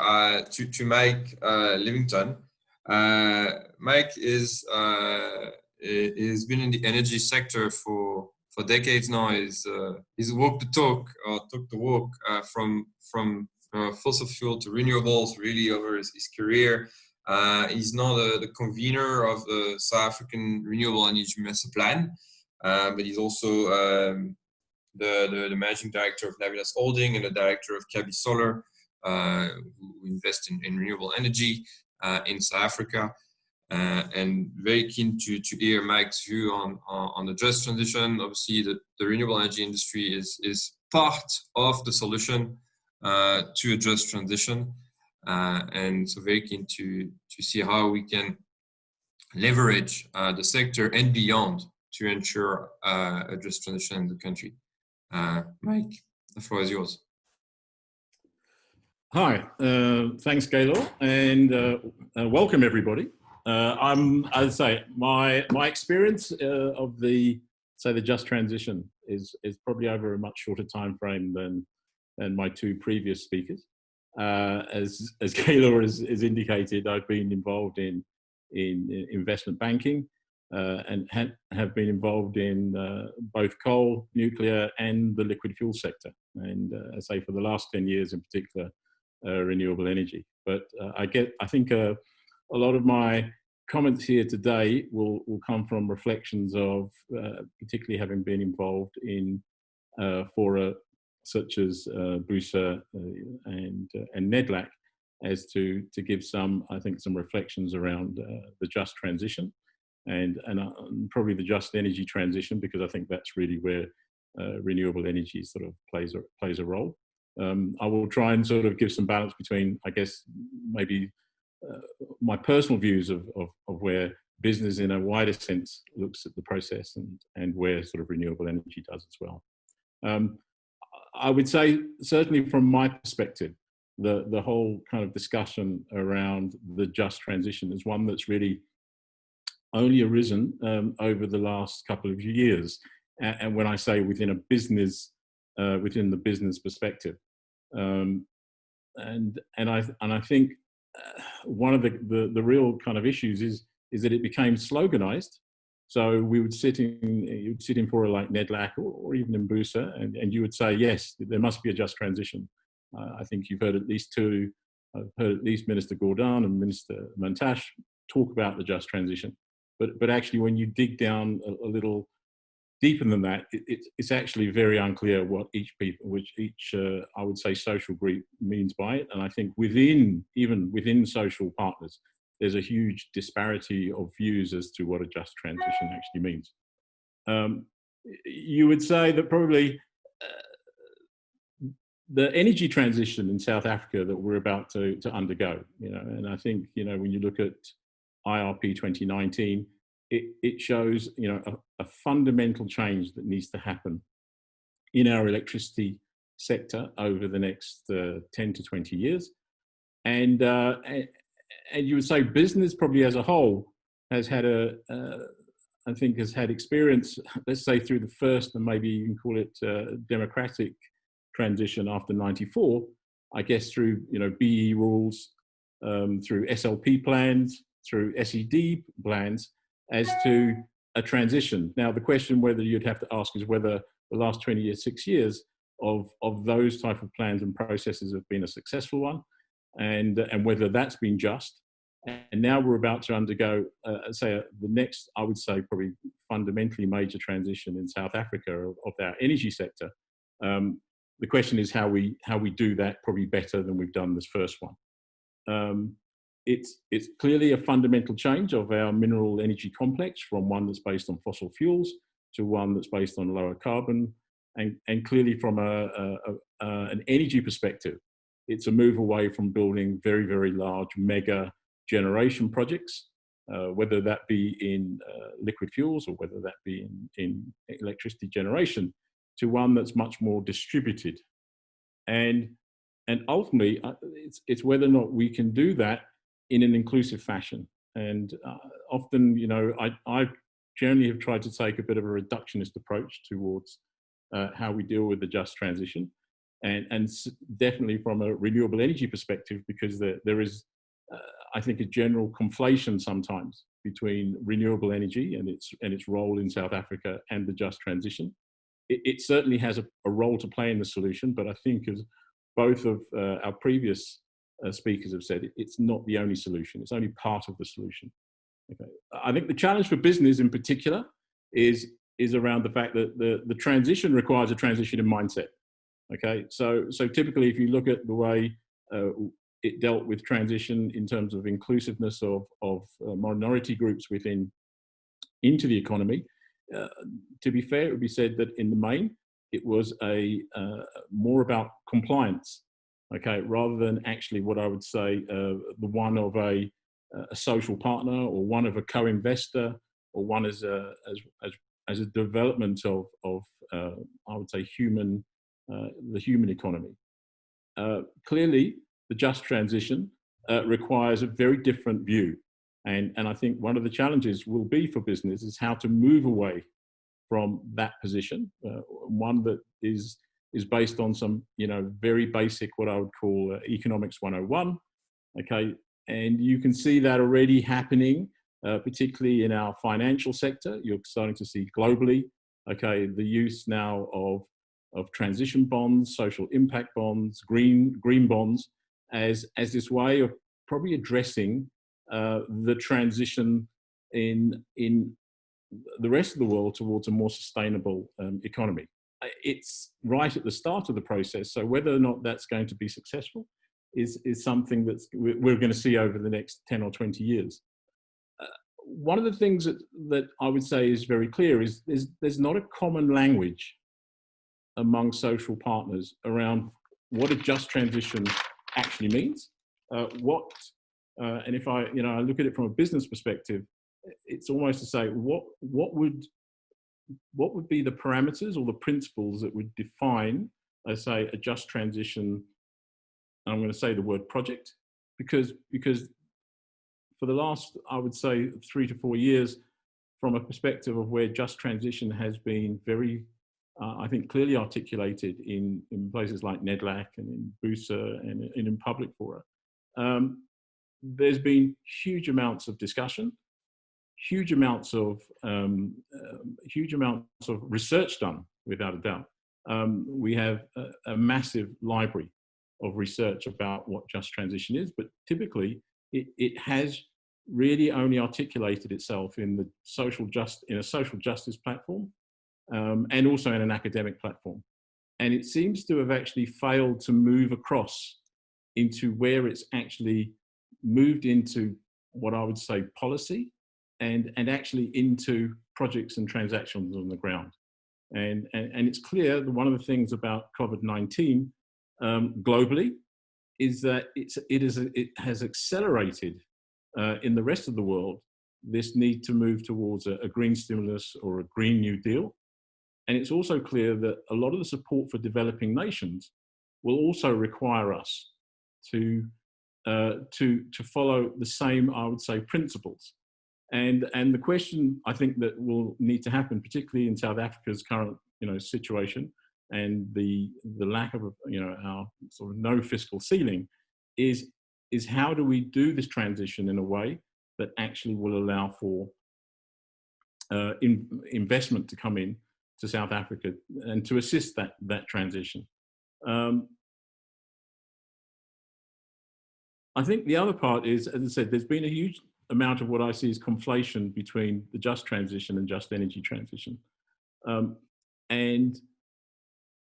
Mike Levington. Mike has been in the energy sector for decades now. He's walked the talk, or talked the walk, from fossil fuel to renewables really over his career. He's now the convener of the South African Renewable Energy Masterplan. But he's also the managing director of Navitas Holding and the director of Kabi Solar, who invest in renewable energy in South Africa. And very keen to hear Mike's view on the just transition. Obviously, the renewable energy industry is part of the solution to a just transition. And so very keen to see how we can leverage the sector and beyond to ensure a just transition in the country. Mike, the floor is yours. Hi, thanks, Gaylor, and welcome everybody. I'd say my experience of the just transition is probably over a much shorter time frame than my two previous speakers. As Gaylor has indicated, I've been involved in investment banking. And have been involved in both coal, nuclear, and the liquid fuel sector. And I say for the last 10 years in particular, renewable energy. But I think a lot of my comments here today will come from reflections of particularly having been involved in fora such as BUSA and NEDLAC, as to give some reflections around the just transition. And probably the just energy transition, because I think that's really where renewable energy sort of plays a role. I will try and sort of give some balance between, I guess, maybe my personal views of where business in a wider sense looks at the process and where sort of renewable energy does as well. I would say, certainly from my perspective, the whole kind of discussion around the just transition is one that's really only arisen over the last couple of years, and when I say within a business, within the business perspective, and I think one of the real kind of issues is that it became sloganized. So we would sit in fora like NEDLAC or even in BUSA, and you would say, yes, there must be a just transition. I think you've heard at least two. I've heard at least Minister Gordhan and Minister Mantash talk about the just transition. But actually, when you dig down a little deeper than that, it's actually very unclear what each I would say social group means by it. And I think even within social partners, there's a huge disparity of views as to what a just transition actually means. You would say that probably the energy transition in South Africa that we're about to undergo, and I think, when you look at IRP 2019, it shows, a fundamental change that needs to happen in our electricity sector over the next 10 to 20 years. And and you would say business probably as a whole has had I think has had experience, let's say through the first and maybe you can call it democratic transition after 94, I guess through, BE rules, through SLP plans, through SED plans, as to a transition. Now, the question whether you'd have to ask is whether the last 6 years of those type of plans and processes have been a successful one, and whether that's been just. And now we're about to undergo, the next, I would say, probably fundamentally major transition in South Africa of our energy sector. The question is how we do that probably better than we've done this first one. It's clearly a fundamental change of our mineral energy complex from one that's based on fossil fuels to one that's based on lower carbon. And clearly from an energy perspective, it's a move away from building very, very large mega generation projects, whether that be in liquid fuels or whether that be in electricity generation, to one that's much more distributed. And ultimately, it's whether or not we can do that in an inclusive fashion. And often, I generally have tried to take a bit of a reductionist approach towards how we deal with the just transition. And definitely from a renewable energy perspective, because there is, I think, a general conflation sometimes between renewable energy and its role in South Africa and the just transition. It certainly has a role to play in the solution, but I think, as both of our previous speakers have said, it's not the only solution. It's only part of the solution. Okay. I think the challenge for business in particular is around the fact that the transition requires a transition in mindset. Okay, so typically, if you look at the way it dealt with transition in terms of inclusiveness of minority groups into the economy, to be fair, it would be said that in the main, it was more about compliance, okay, rather than actually what I would say the one of a social partner or one of a co-investor or one as a development of I would say the human economy. Clearly, the just transition requires a very different view. And I think one of the challenges will be for business is how to move away from that position, one that is based on some, very basic, what I would call economics 101. Okay, and you can see that already happening, particularly in our financial sector. You're starting to see globally, okay, the use now of transition bonds, social impact bonds, green bonds, as this way of probably addressing the transition in the rest of the world towards a more sustainable economy. It's right at the start of the process, so whether or not that's going to be successful is something that we're going to see over the next 10 or 20 years. One of the things that I would say is very clear is there's not a common language among social partners around what a just transition actually means. And if I look at it from a business perspective, it's almost to say what would be the parameters or the principles that would define, let's say, a just transition. I'm going to say the word project, because for the last, I would say, 3 to 4 years, from a perspective of where just transition has been very, I think, clearly articulated in places like NEDLAC and in BUSA and in public fora, there's been huge amounts of discussion, huge amounts of research done, without a doubt. We have a massive library of research about what just transition is, but typically it has really only articulated itself in a social justice platform, and also in an academic platform. And it seems to have actually failed to move across into where it's actually moved into what I would say policy and actually into projects and transactions on the ground. And it's clear that one of the things about COVID-19 globally is that it has accelerated in the rest of the world this need to move towards a green stimulus or a Green New Deal. And it's also clear that a lot of the support for developing nations will also require us to to follow the same, I would say, principles. And the question I think that will need to happen, particularly in South Africa's current situation, and the lack of our sort of no fiscal ceiling, is how do we do this transition in a way that actually will allow for investment to come in to South Africa and to assist that transition. I think the other part is, as I said, there's been a huge amount of what I see as conflation between the just transition and just energy transition. And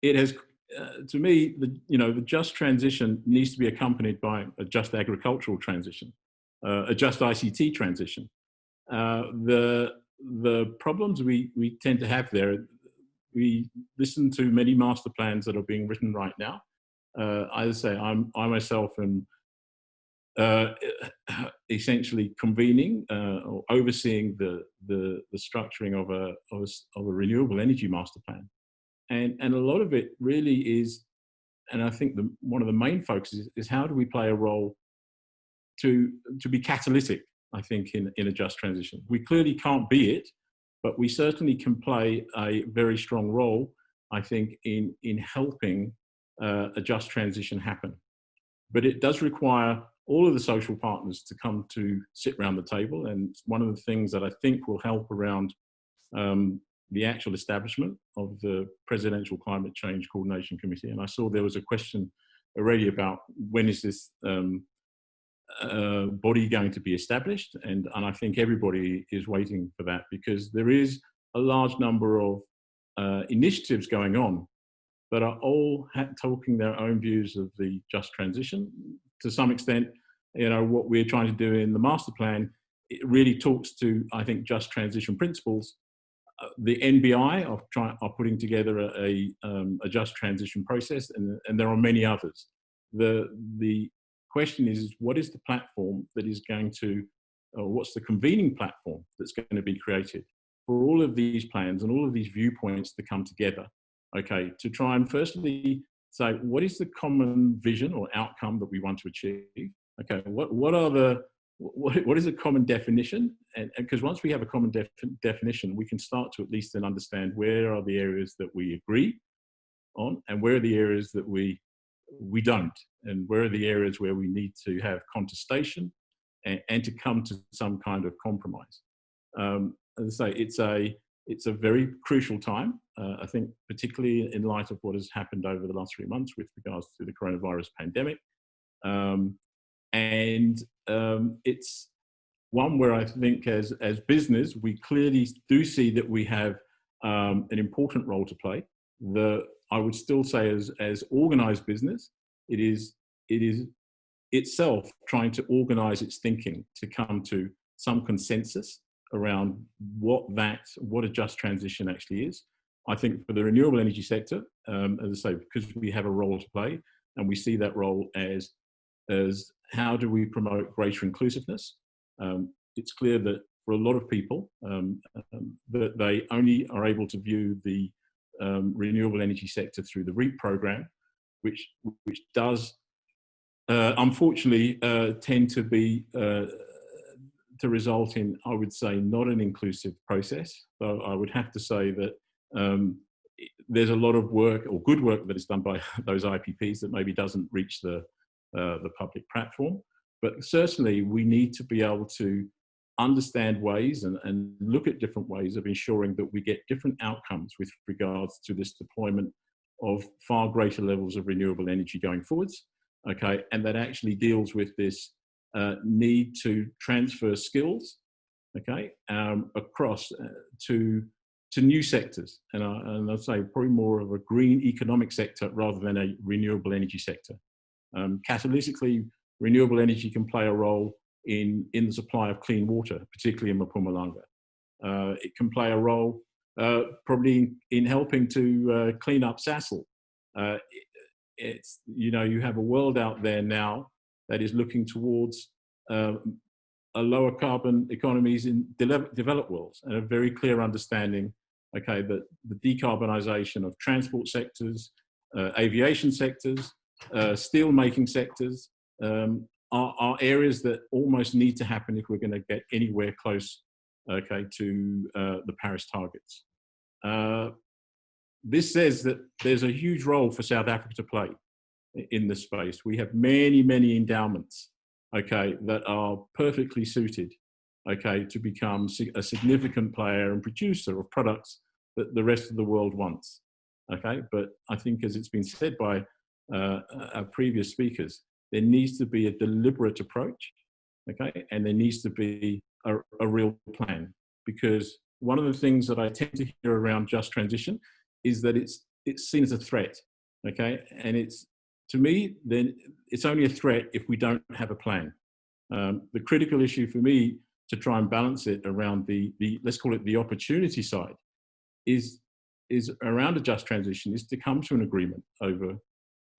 it has, to me, the just transition needs to be accompanied by a just agricultural transition, a just ICT transition. The problems we tend to have there, we listen to many master plans that are being written right now. As I say, I myself am essentially convening or overseeing the structuring of a renewable energy master plan, and a lot of it really is, and I think one of the main focuses is how do we play a role to be catalytic. I think in a just transition, we clearly can't be it, but we certainly can play a very strong role, I think, in helping a just transition happen. But it does require all of the social partners to come to sit around the table. And one of the things that I think will help around the actual establishment of the Presidential Climate Change Coordination Committee. And I saw there was a question already about when is this body going to be established, and I think everybody is waiting for that, because there is a large number of initiatives going on that are all talking their own views of the just transition. To some extent, what we're trying to do in the master plan, it really talks to, I think, just transition principles. The NBI are putting together a just transition process, and there are many others. The question is, what is the platform that is going to, or what's the convening platform that's going to be created for all of these plans and all of these viewpoints to come together, okay, to try and firstly say, what is the common vision or outcome that we want to achieve? Okay, what is a common definition? And because once we have a common definition, we can start to at least then understand where are the areas that we agree on, and where are the areas that we don't, and where are the areas where we need to have contestation and to come to some kind of compromise. As I say, it's a very crucial time, I think, particularly in light of what has happened over the last 3 months with regards to the coronavirus pandemic. It's one where I think as business, we clearly do see that we have an important role to play. I would still say as organized business, it is itself trying to organize its thinking to come to some consensus around what a just transition actually is. I think for the renewable energy sector, as I say, because we have a role to play, and we see that role as how do we promote greater inclusiveness. It's clear that for a lot of people, that they only are able to view the renewable energy sector through the REAP program, which does unfortunately tend to be to result in, I would say, not an inclusive process. So I would have to say that there's a lot of work, or good work, that is done by those IPPs that maybe doesn't reach the public platform. But certainly we need to be able to understand ways and look at different ways of ensuring that we get different outcomes with regards to this deployment of far greater levels of renewable energy going forwards, okay, and that actually deals with this need to transfer skills, okay, across to new sectors, and I'd say probably more of a green economic sector rather than a renewable energy sector. Catalytically, renewable energy can play a role in the supply of clean water, particularly in Mpumalanga. It can play a role probably in helping to clean up Sasol. You have a world out there now that is looking towards a lower carbon economies in developed worlds, and a very clear understanding, okay, that the decarbonisation of transport sectors, aviation sectors, steel making sectors, are areas that almost need to happen if we're going to get anywhere close, okay, to the Paris targets. This says that there's a huge role for South Africa to play in this space. We have many, many endowments, okay, that are perfectly suited, okay, to become a significant player and producer of products that the rest of the world wants, okay? But I think, as it's been said by our previous speakers, there needs to be a deliberate approach, okay? And there needs to be a real plan, because one of the things that I tend to hear around just transition is that it's seen as a threat, okay? And it's, to me, then it's only a threat if we don't have a plan. The critical issue for me to try and balance it around the let's call it the opportunity side is around a just transition, is to come to an agreement over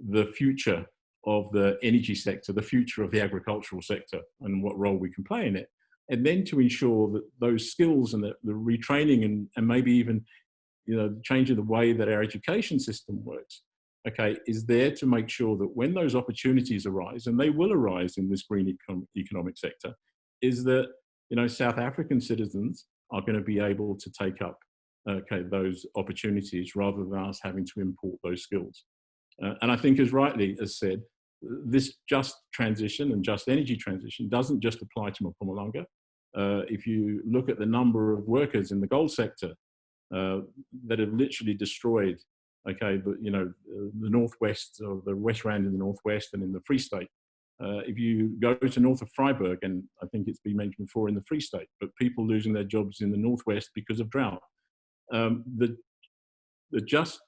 the future of the energy sector, the future of the agricultural sector, and what role we can play in it. And then to ensure that those skills and the retraining and maybe even, you know, changing the way that our education system works, okay, is there to make sure that when those opportunities arise, and they will arise in this green economic sector, is that, you know, South African citizens are going to be able to take up, okay, those opportunities rather than us having to import those skills. And I think, as rightly as said, this just transition and just energy transition doesn't just apply to Mpumalanga. If you look at the number of workers in the gold sector that have literally destroyed, okay, but you know, the northwest, or the West Rand in the northwest and in the Free State. If you go to north of Freiburg, and I think it's been mentioned before in the Free State, but people losing their jobs in the northwest because of drought. The just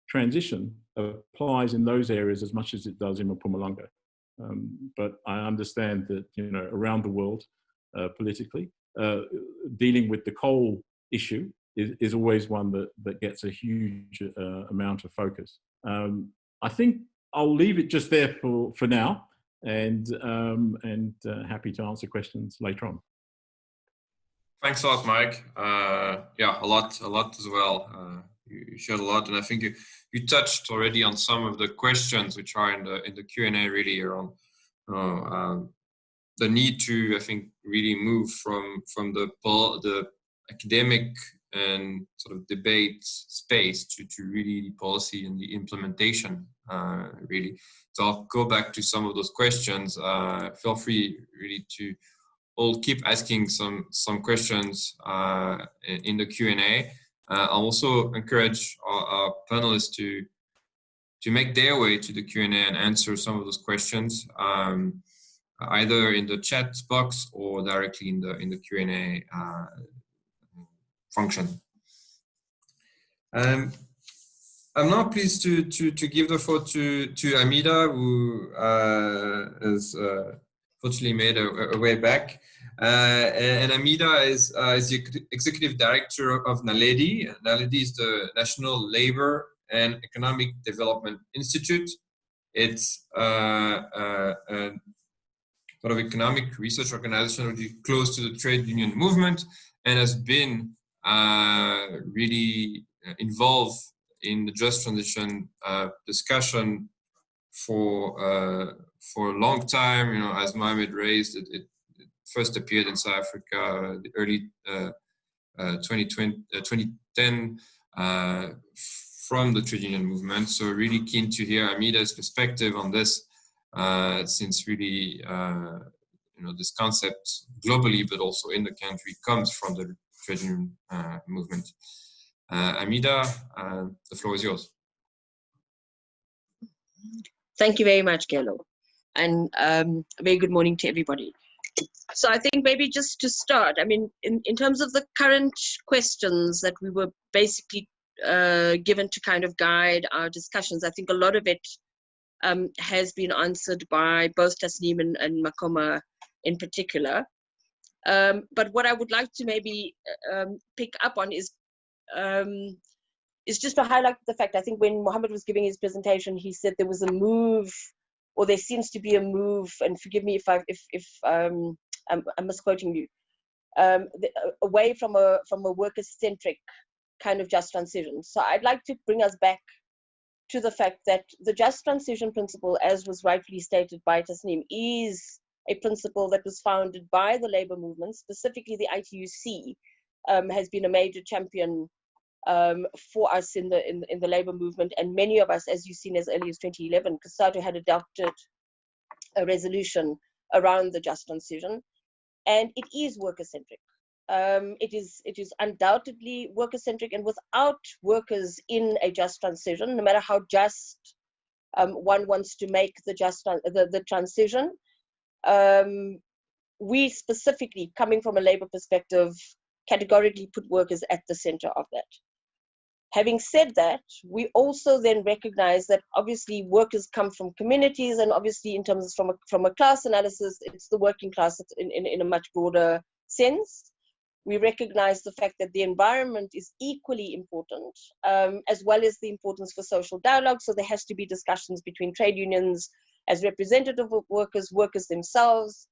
transition applies in those areas as much as it does in Mpumalanga. But I understand that, you know, around the world, politically, dealing with the coal issue is always one that gets a huge amount of focus. I think I'll leave it just there for now, and happy to answer questions later on. Thanks a lot, Mike. Yeah, a lot as well. You shared a lot, and I think you touched already on some of the questions which are in the Q&A, really around the need to, I think, really move from the academic and sort of debate space to really the policy and the implementation, really. So I'll go back to some of those questions. Feel free really to all keep asking some questions in the Q&A. I'll also encourage our panelists to make their way to the Q&A and answer some of those questions, either in the chat box or directly in the Q&A function. I'm now pleased to give the floor to Hameda, who has fortunately made a way back. And Hameda is the Executive Director of NALEDI. NALEDI is the National Labor and Economic Development Institute. It's a sort of economic research organization which is close to the trade union movement and has been really involved in the just transition discussion for a long time. You know, as Mohamed raised, it first appeared in South Africa the early 2010 from the trade union movement. So really keen to hear Hameda's perspective on this, since really you know, this concept globally, but also in the country, comes from the trade union movement. Hameda, the floor is yours. Thank you very much, Gelo, and a very good morning to everybody. So I think maybe just to start, I mean, in terms of the current questions that we were basically given to kind of guide our discussions, I think a lot of it has been answered by both Tasneem and Makoma in particular. But what I would like to maybe pick up on is just to highlight the fact, I think when Mohammed was giving his presentation, he said there was a move, or there seems to be a move, and forgive me if I'm misquoting you, away from a worker-centric kind of just transition. So I'd like to bring us back to the fact that the just transition principle, as was rightfully stated by Tasneem, is a principle that was founded by the labor movement, specifically the ITUC, has been a major champion for us in the labor movement, and many of us, as you've seen, as early as 2011, COSATU had adopted a resolution around the just transition, and it is worker-centric. It is undoubtedly worker-centric, and without workers in a just transition, no matter how just one wants to make the transition, we specifically, coming from a labor perspective, categorically put workers at the center of that. Having said that, we also then recognize that obviously workers come from communities, and obviously in terms from a class analysis, it's the working class in a much broader sense. We recognize the fact that the environment is equally important, as well as the importance for social dialogue. So there has to be discussions between trade unions as representative of workers, workers themselves,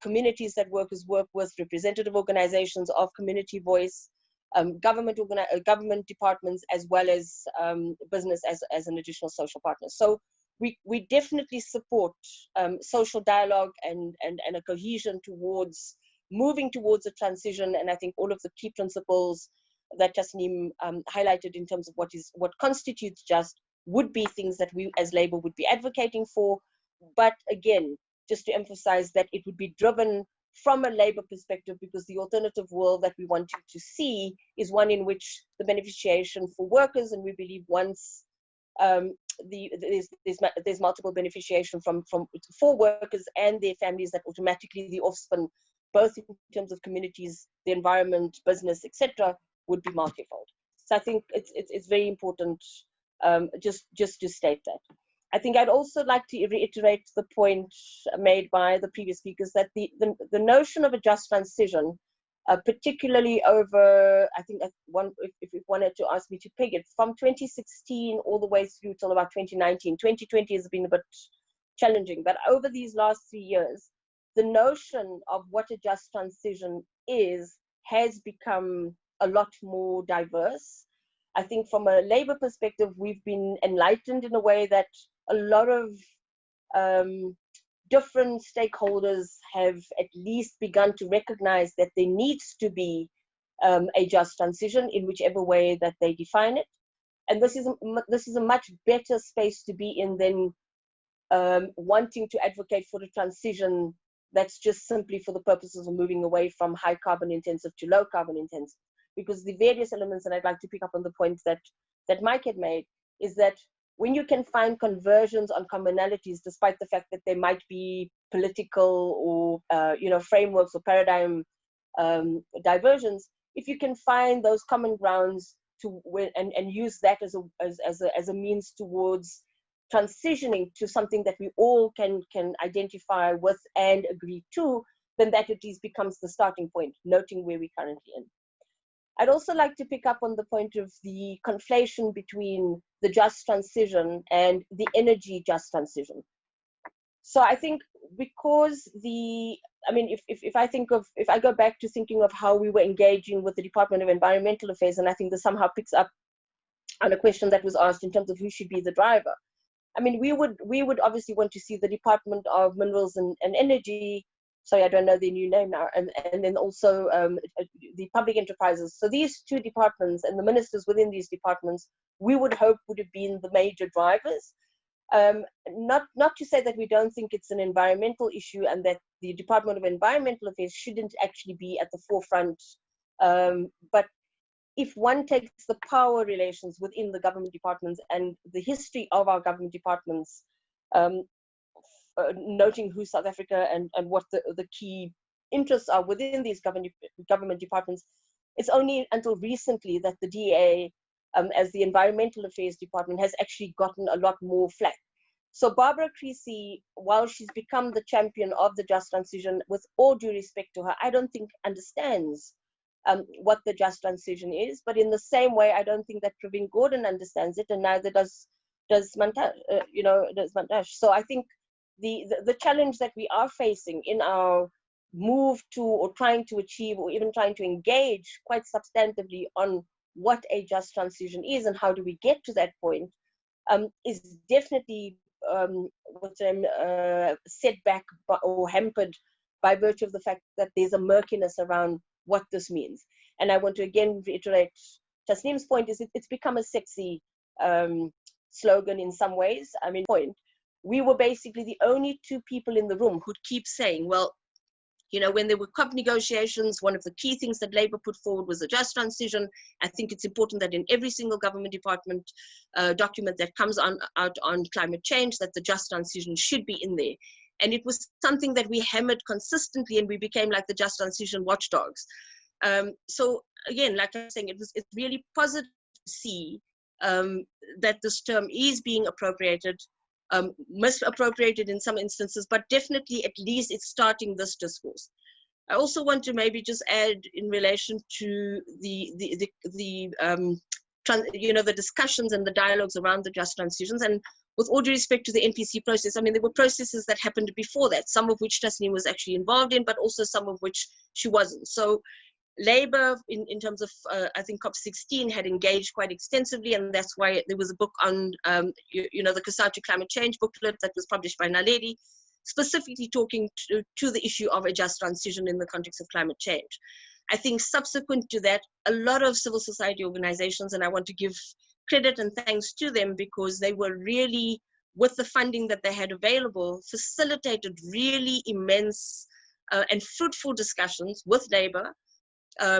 communities that workers work with, representative organizations of community voice, government departments, as well as business as an additional social partner. So we definitely support social dialogue and a cohesion towards moving towards a transition. And I think all of the key principles that Tasneem highlighted in terms of what constitutes just would be things that we as Labour would be advocating for. But again, just to emphasize that it would be driven from a Labour perspective, because the alternative world that we want to see is one in which the beneficiation for workers, and we believe once there's multiple beneficiation for workers and their families, that automatically the offspring, both in terms of communities, the environment, business, etc., would be multifold. So I think it's very important just to state that. I think I'd also like to reiterate the point made by the previous speakers that the notion of a just transition, particularly over, I think if you wanted to ask me to peg it, from 2016 all the way through till about 2019, 2020 has been a bit challenging, but over these last 3 years, the notion of what a just transition is has become a lot more diverse. I think from a Labour perspective, we've been enlightened in a way that a lot of different stakeholders have at least begun to recognize that there needs to be a just transition in whichever way that they define it. And this is a much better space to be in than wanting to advocate for the transition that's just simply for the purposes of moving away from high carbon intensive to low carbon intensive. Because the various elements, and I'd like to pick up on the points that Mike had made, is that when you can find conversions on commonalities, despite the fact that there might be political or frameworks or paradigm diversions, if you can find those common grounds and use that as a means towards transitioning to something that we all can identify with and agree to, then that at least becomes the starting point, noting where we're currently in. I'd also like to pick up on the point of the conflation between the just transition and the energy just transition. So I think because if I go back to thinking of how we were engaging with the Department of Environmental Affairs, and I think this somehow picks up on a question that was asked in terms of who should be the driver. I mean, we would obviously want to see the Department of Minerals and Energy, sorry, I don't know their new name now, and then also the public enterprises. So these two departments and the ministers within these departments, we would hope would have been the major drivers. Not to say that we don't think it's an environmental issue and that the Department of Environmental Affairs shouldn't actually be at the forefront, but if one takes the power relations within the government departments and the history of our government departments, noting who South Africa and what the key interests are within these government departments, it's only until recently that the DA, as the Environmental Affairs Department, has actually gotten a lot more flack. So Barbara Creasy, while she's become the champion of the just transition, with all due respect to her, I don't think understands what the just transition is. But in the same way, I don't think that Praveen Gordhan understands it, and neither does Mantash. So I think the challenge that we are facing in our move to, or trying to achieve, or even trying to engage quite substantively on what a just transition is and how do we get to that point, is definitely set back or hampered by virtue of the fact that there's a murkiness around what this means. And I want to again reiterate Tasneem's point, is it's become a sexy slogan in some ways. I mean, we were basically the only two people in the room who'd keep saying, well, you know, when there were COP negotiations, one of the key things that Labour put forward was a just transition. I think it's important that in every single government department document that comes out on climate change, that the just transition should be in there. And it was something that we hammered consistently, and we became like the just transition watchdogs. So again, like I'm saying, it's really positive to see that this term is being appropriated, misappropriated in some instances, but definitely at least it's starting this discourse. I also want to maybe just add in relation to the discussions and the dialogues around the just transitions, and with all due respect to the NPC process, I mean, there were processes that happened before that, some of which Tasneem was actually involved in, but also some of which she wasn't. So Labour, in terms of, I think COP16 had engaged quite extensively, and that's why there was a book on, the Kasatu climate change booklet that was published by NALEDI, specifically talking to the issue of a just transition in the context of climate change. I think subsequent to that, a lot of civil society organizations, and I want to give credit and thanks to them because they were really, with the funding that they had available, facilitated really immense and fruitful discussions with Labour,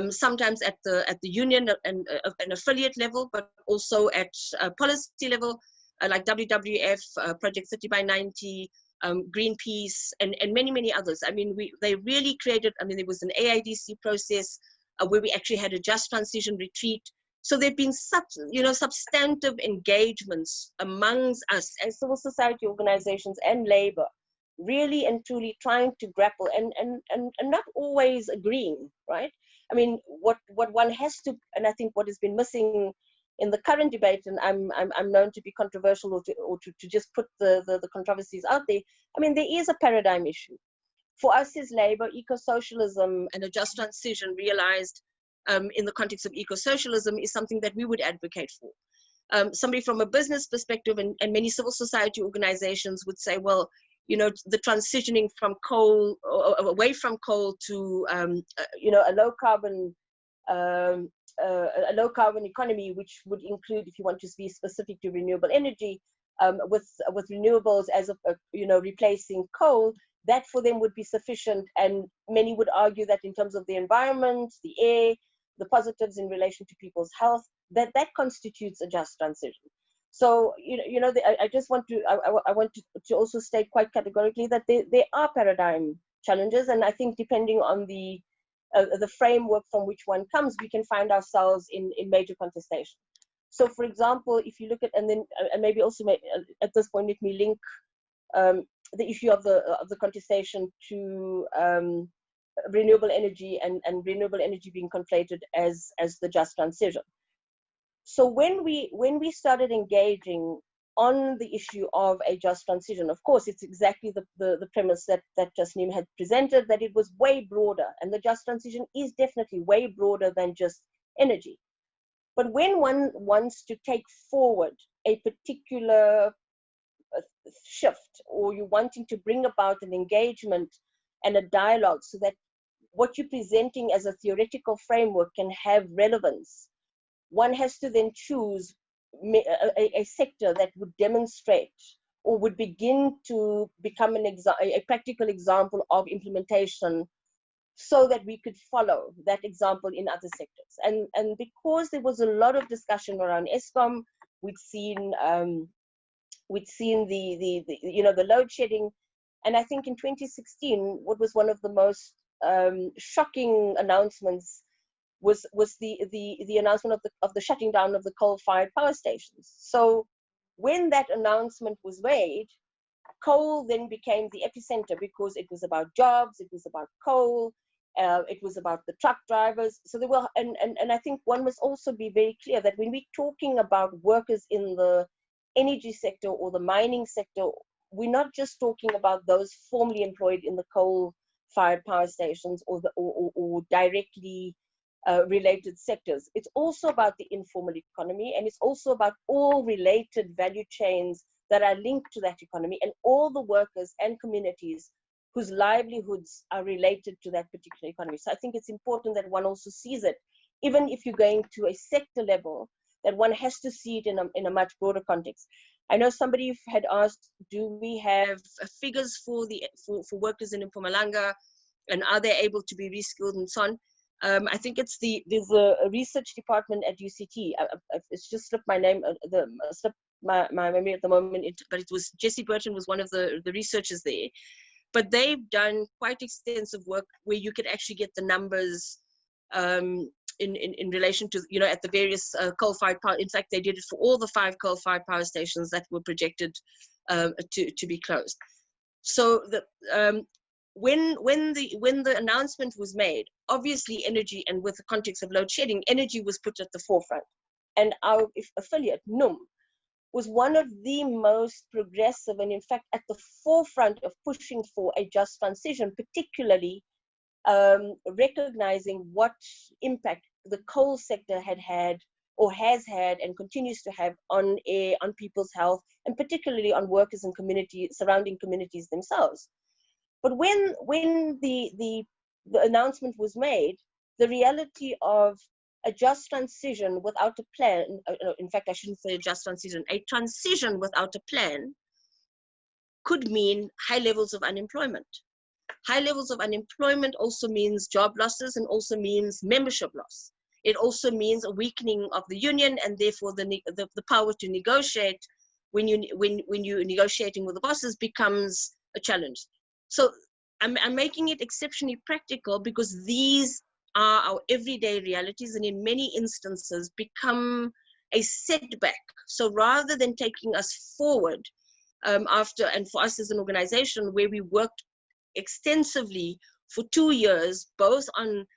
sometimes at the union and an affiliate level, but also at policy level, like WWF, Project 30 by 90, Greenpeace, and many, many others. I mean, they really created, I mean, there was an AIDC process where we actually had a just transition retreat. So there've been substantive engagements amongst us as civil society organizations and Labour, really and truly trying to grapple and not always agreeing, right? I mean, what one has to, and I think what has been missing in the current debate, and I'm known to be controversial or to just put the controversies out there. I mean, there is a paradigm issue. For us as Labour, eco-socialism and a just transition realized in the context of eco-socialism is something that we would advocate for. Somebody from a business perspective and many civil society organizations would say, well, you know, the transitioning from coal, away from coal to, a low carbon economy, which would include, if you want to be specific to renewable energy, with renewables as replacing coal, that for them would be sufficient. And many would argue that in terms of the environment, the air, the positives in relation to people's health, that constitutes a just transition. So, I just want to, I want to also state quite categorically that there are paradigm challenges. And I think depending on the framework from which one comes, we can find ourselves in major contestation. So, for example, if you look at, and maybe also at this point, let me link the issue of the contestation to renewable energy and renewable energy being conflated as the just transition. So when we started engaging on the issue of a just transition, of course, it's exactly the premise that Tasneem had presented, that it was way broader, and the just transition is definitely way broader than just energy. But when one wants to take forward a particular shift, or you're wanting to bring about an engagement and a dialogue so that what you're presenting as a theoretical framework can have relevance, one has to then choose a sector that would demonstrate or would begin to become a practical example of implementation, so that we could follow that example in other sectors. And because there was a lot of discussion around Eskom, we'd seen the load shedding, and I think in 2016, what was one of the most shocking announcements was the announcement of the shutting down of the coal-fired power stations. So when that announcement was made, coal then became the epicenter, because it was about jobs, it was about coal, it was about the truck drivers. So there were, and I think one must also be very clear that when we're talking about workers in the energy sector or the mining sector, we're not just talking about those formerly employed in the coal-fired power stations or directly related sectors. It's also about the informal economy, and it's also about all related value chains that are linked to that economy, and all the workers and communities whose livelihoods are related to that particular economy. So I think it's important that one also sees it, even if you're going to a sector level, that one has to see it in a much broader context. I know somebody had asked, do we have figures for workers in Mpumalanga, and are they able to be reskilled and so on? I think there's a research department at UCT. It's just slipped my name, slipped my memory at the moment, but it was Jesse Burton was one of the researchers there. But they've done quite extensive work where you could actually get the numbers in relation to, you know, at the various coal-fired power. In fact, they did it for all the 5 coal-fired power stations that were projected to be closed. So when the announcement was made, obviously energy, and with the context of load shedding, energy was put at the forefront. And our affiliate, NUM, was one of the most progressive and in fact at the forefront of pushing for a just transition, particularly recognizing what impact the coal sector had or has had and continues to have on people's health, and particularly on workers and surrounding communities themselves. But when the announcement was made, the reality of a just transition without a plan, in fact, I shouldn't say a just transition, a transition without a plan could mean high levels of unemployment. High levels of unemployment also means job losses and also means membership loss. It also means a weakening of the union, and therefore the power to negotiate when you're negotiating with the bosses becomes a challenge. So I'm making it exceptionally practical because these are our everyday realities, and in many instances become a setback. So rather than taking us forward after, and for us as an organization where we worked extensively for 2 years, both on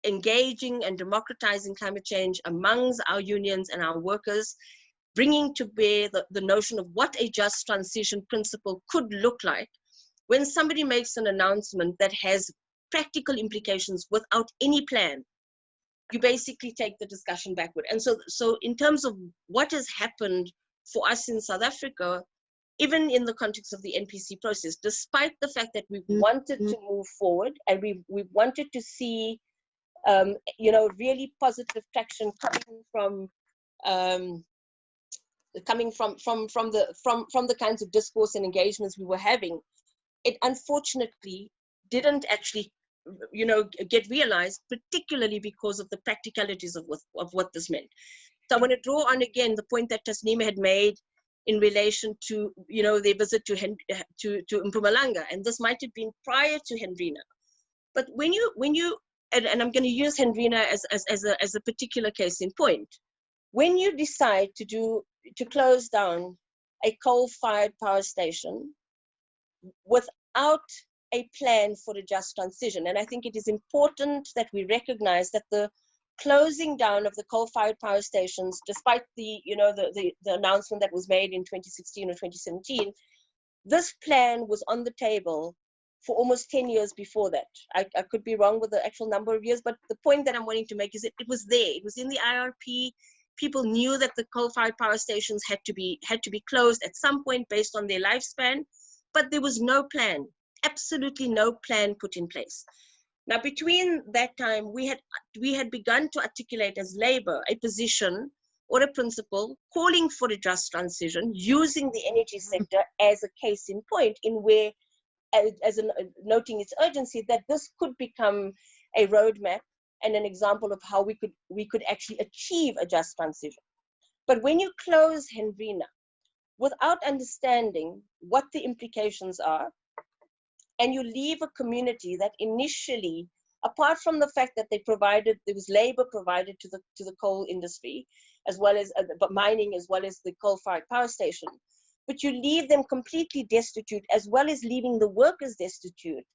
engaging and democratizing climate change amongst our unions and our workers, bringing to bear the notion of what a just transition principle could look like, when somebody makes an announcement that has practical implications without any plan, you basically take the discussion backward. And so in terms of what has happened for us in South Africa, even in the context of the NPC process, despite the fact that we wanted to move forward and we wanted to see, you know, really positive traction coming from the kinds of discourse and engagements we were having, it unfortunately didn't actually, you know, get realized, particularly because of the practicalities of what this meant. So I want to draw on again the point that Tasneem had made in relation to, you know, their visit to Mpumalanga, and this might have been prior to Hendrina. But when you and I'm going to use Hendrina as a particular case in point, when you decide to close down a coal-fired power station without a plan for a just transition, and I think it is important that we recognize that the closing down of the coal-fired power stations, despite the announcement that was made in 2016 or 2017, this plan was on the table for almost 10 years before that. I could be wrong with the actual number of years, but the point that I'm wanting to make is that it was there. It was in the IRP. People knew that the coal-fired power stations had to be closed at some point based on their lifespan, but there was no plan, absolutely no plan put in place. Now, between that time, we had begun to articulate as Labour a position or a principle calling for a just transition, using the energy sector as a case in point, in where, noting its urgency, that this could become a roadmap and an example of how we could actually achieve a just transition. But when you close Hendrina without understanding what the implications are, and you leave a community that initially, apart from the fact that there was labor provided to the coal industry, as well as mining, as well as the coal-fired power station, but you leave them completely destitute, as well as leaving the workers destitute,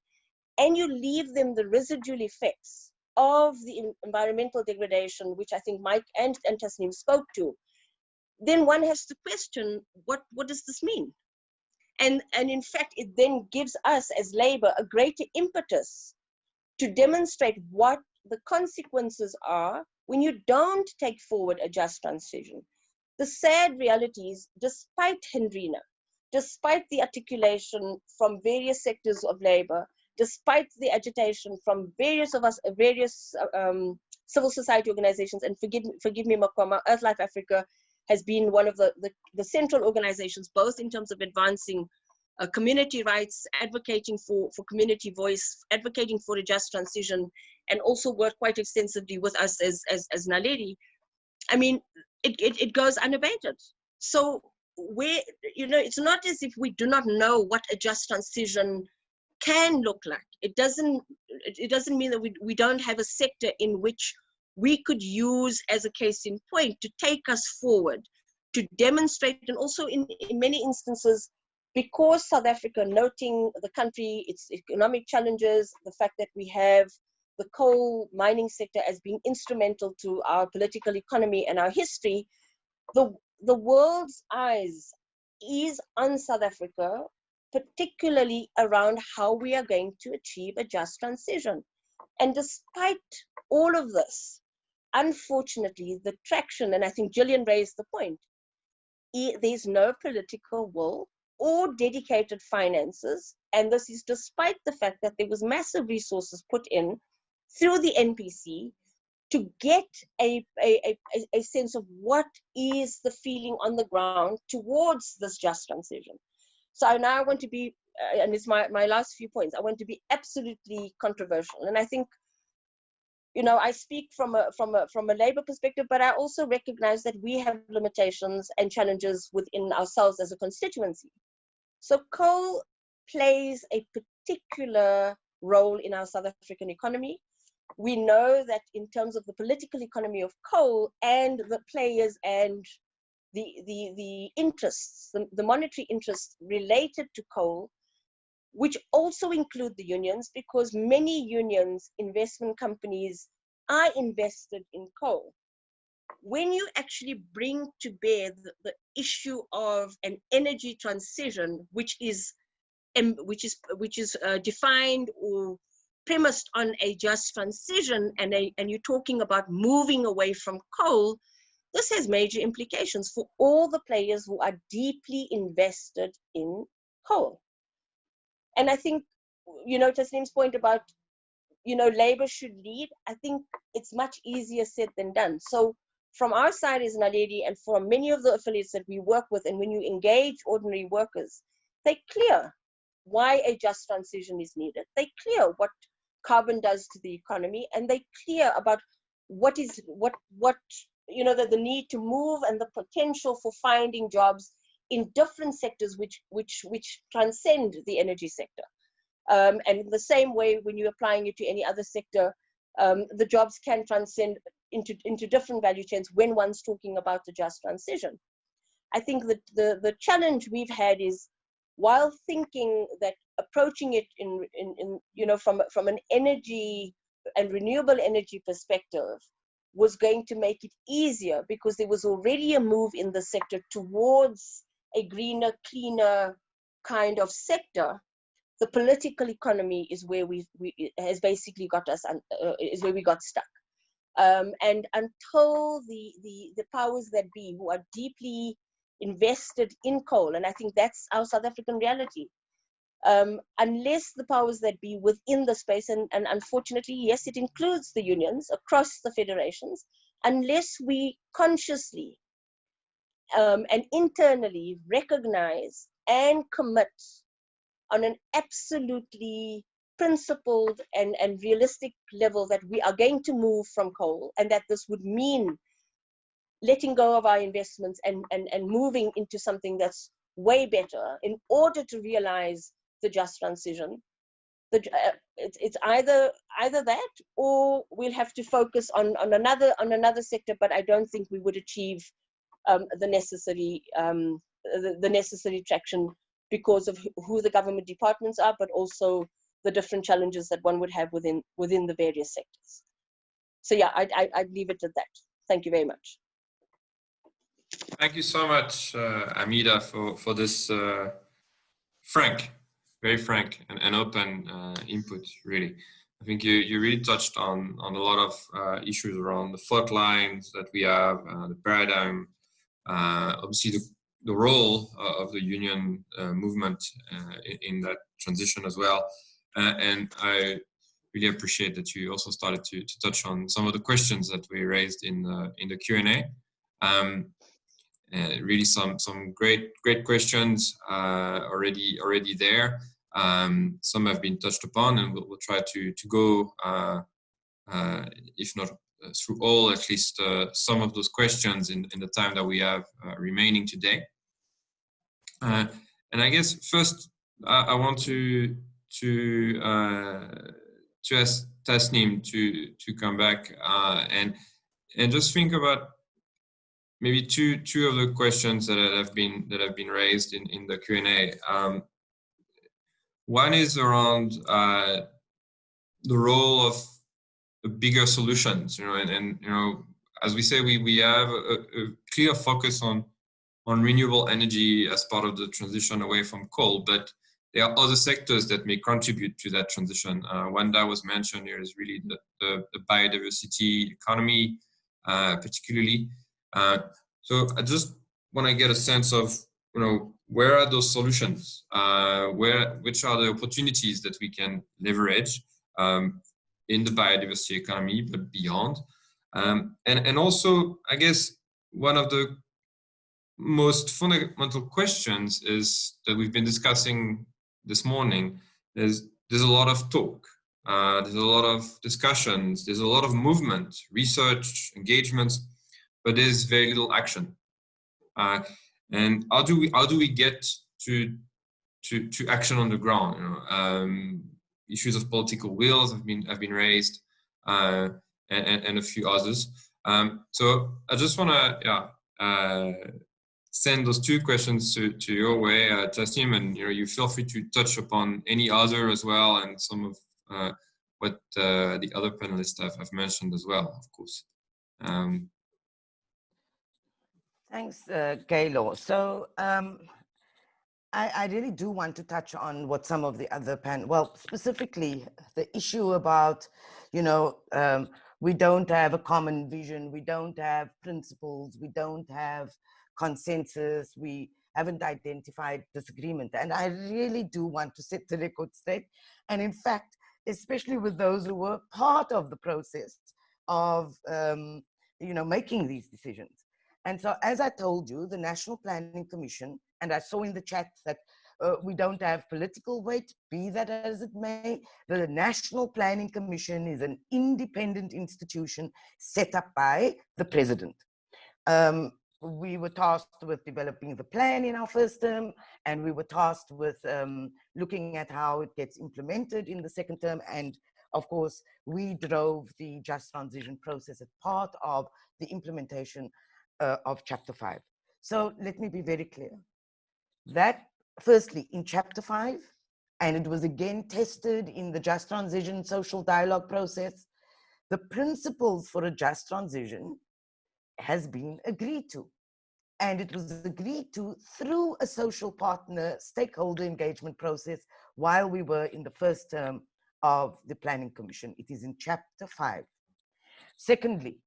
and you leave them the residual effects of the environmental degradation, which I think Mike and Tasneem spoke to, then one has to question, what does this mean? And in fact, it then gives us as Labour a greater impetus to demonstrate what the consequences are when you don't take forward a just transition. The sad reality is, despite Hendrina, despite the articulation from various sectors of labor, despite the agitation from various civil society organizations, and forgive me, Makoma, Earthlife Africa has been one of the central organizations, both in terms of advancing community rights, advocating for community voice, advocating for a just transition, and also worked quite extensively with us as NALEDI. I mean, it goes unabated. So it's not as if we do not know what a just transition can look like. It doesn't mean that we don't have a sector in which we could use as a case in point to take us forward, to demonstrate, and also in many instances, because South Africa, noting the country, its economic challenges, the fact that we have the coal mining sector as being instrumental to our political economy and our history, the world's eyes is on South Africa, particularly around how we are going to achieve a just transition. And despite all of this, unfortunately, the traction, and I think Gillian raised the point, there's no political will or dedicated finances, and this is despite the fact that there was massive resources put in through the NPC to get a sense of what is the feeling on the ground towards this just transition. So now I want to be, and it's my last few points, I want to be absolutely controversial. And I think, I speak from a labor perspective, but I also recognize that we have limitations and challenges within ourselves as a constituency. So coal plays a particular role in our South African economy. We know that in terms of the political economy of coal and the players and the interests, the monetary interests related to coal, which also include the unions, because many unions, investment companies are invested in coal. When you actually bring to bear the issue of an energy transition, which is defined or premised on a just transition, and you're talking about moving away from coal, this has major implications for all the players who are deeply invested in coal. And I think, Tasneem's point about, labor should lead, I think it's much easier said than done. So from our side as NALEDI, and from many of the affiliates that we work with, and when you engage ordinary workers, they're clear why a just transition is needed. They're clear what carbon does to the economy, and they're clear about what the need to move and the potential for finding jobs in different sectors which transcend the energy sector. And in the same way, when you're applying it to any other sector, the jobs can transcend into different value chains when one's talking about the just transition. I think that the challenge we've had is, while thinking that approaching it from an energy and renewable energy perspective was going to make it easier, because there was already a move in the sector towards a greener, cleaner kind of sector, the political economy is where has basically got us, is where we got stuck. And until the powers that be, who are deeply invested in coal, and I think that's our South African reality, unless the powers that be within the space, and unfortunately, yes, it includes the unions across the federations, unless we consciously and internally recognize and commit on an absolutely principled and realistic level that we are going to move from coal, and that this would mean letting go of our investments and moving into something that's way better in order to realize the just transition. It's either that, or we'll have to focus on another sector, but I don't think we would achieve the necessary traction, because of who the government departments are, but also the different challenges that one would have within the various sectors. So yeah, I'd leave it at that. Thank you very much. Thank you so much, Hameda, for this very frank and open input, really. I think you really touched on a lot of issues around the fault lines that we have, the paradigm, obviously the role of the union movement in that transition as well. And I really appreciate that you also started to touch on some of the questions that we raised in the Q&A. Really some great questions already there. Some have been touched upon, and we'll try to go, if not through all, at least some of those questions in the time that we have remaining today. And I guess first I want to ask Tasneem to come back and just think about maybe two of the questions that have been raised in the Q&A. One is around the role of the bigger solutions, and as we say, we have a clear focus on renewable energy as part of the transition away from coal, but there are other sectors that may contribute to that transition. One that was mentioned here is really the biodiversity economy, particularly. So I just want to get a sense of, where are those solutions? Which are the opportunities that we can leverage in the biodiversity economy, but beyond? And also, I guess, one of the most fundamental questions is that we've been discussing this morning is there's a lot of talk, there's a lot of discussions, there's a lot of movement, research, engagements, but there's very little action. And how do we get to action on the ground? Issues of political wills have been raised, and a few others. So I just want to send those two questions to your way, Tasneem, and you feel free to touch upon any other as well, and some of what the other panelists have mentioned as well, of course. Thanks, Gaylor. So I really do want to touch on what some of the other specifically the issue about, we don't have a common vision, we don't have principles, we don't have consensus, we haven't identified disagreement. And I really do want to set the record straight. And in fact, especially with those who were part of the process of, making these decisions. And so, as I told you, the National Planning Commission, and I saw in the chat that we don't have political weight, be that as it may, the National Planning Commission is an independent institution set up by the president. We were tasked with developing the plan in our first term, and we were tasked with looking at how it gets implemented in the second term. And of course, we drove the just transition process as part of the implementation of Chapter 5. So let me be very clear. That, firstly, in Chapter 5, and it was again tested in the Just Transition social dialogue process, the principles for a just transition has been agreed to. And it was agreed to through a social partner stakeholder engagement process while we were in the first term of the Planning Commission. It is in Chapter 5. Secondly,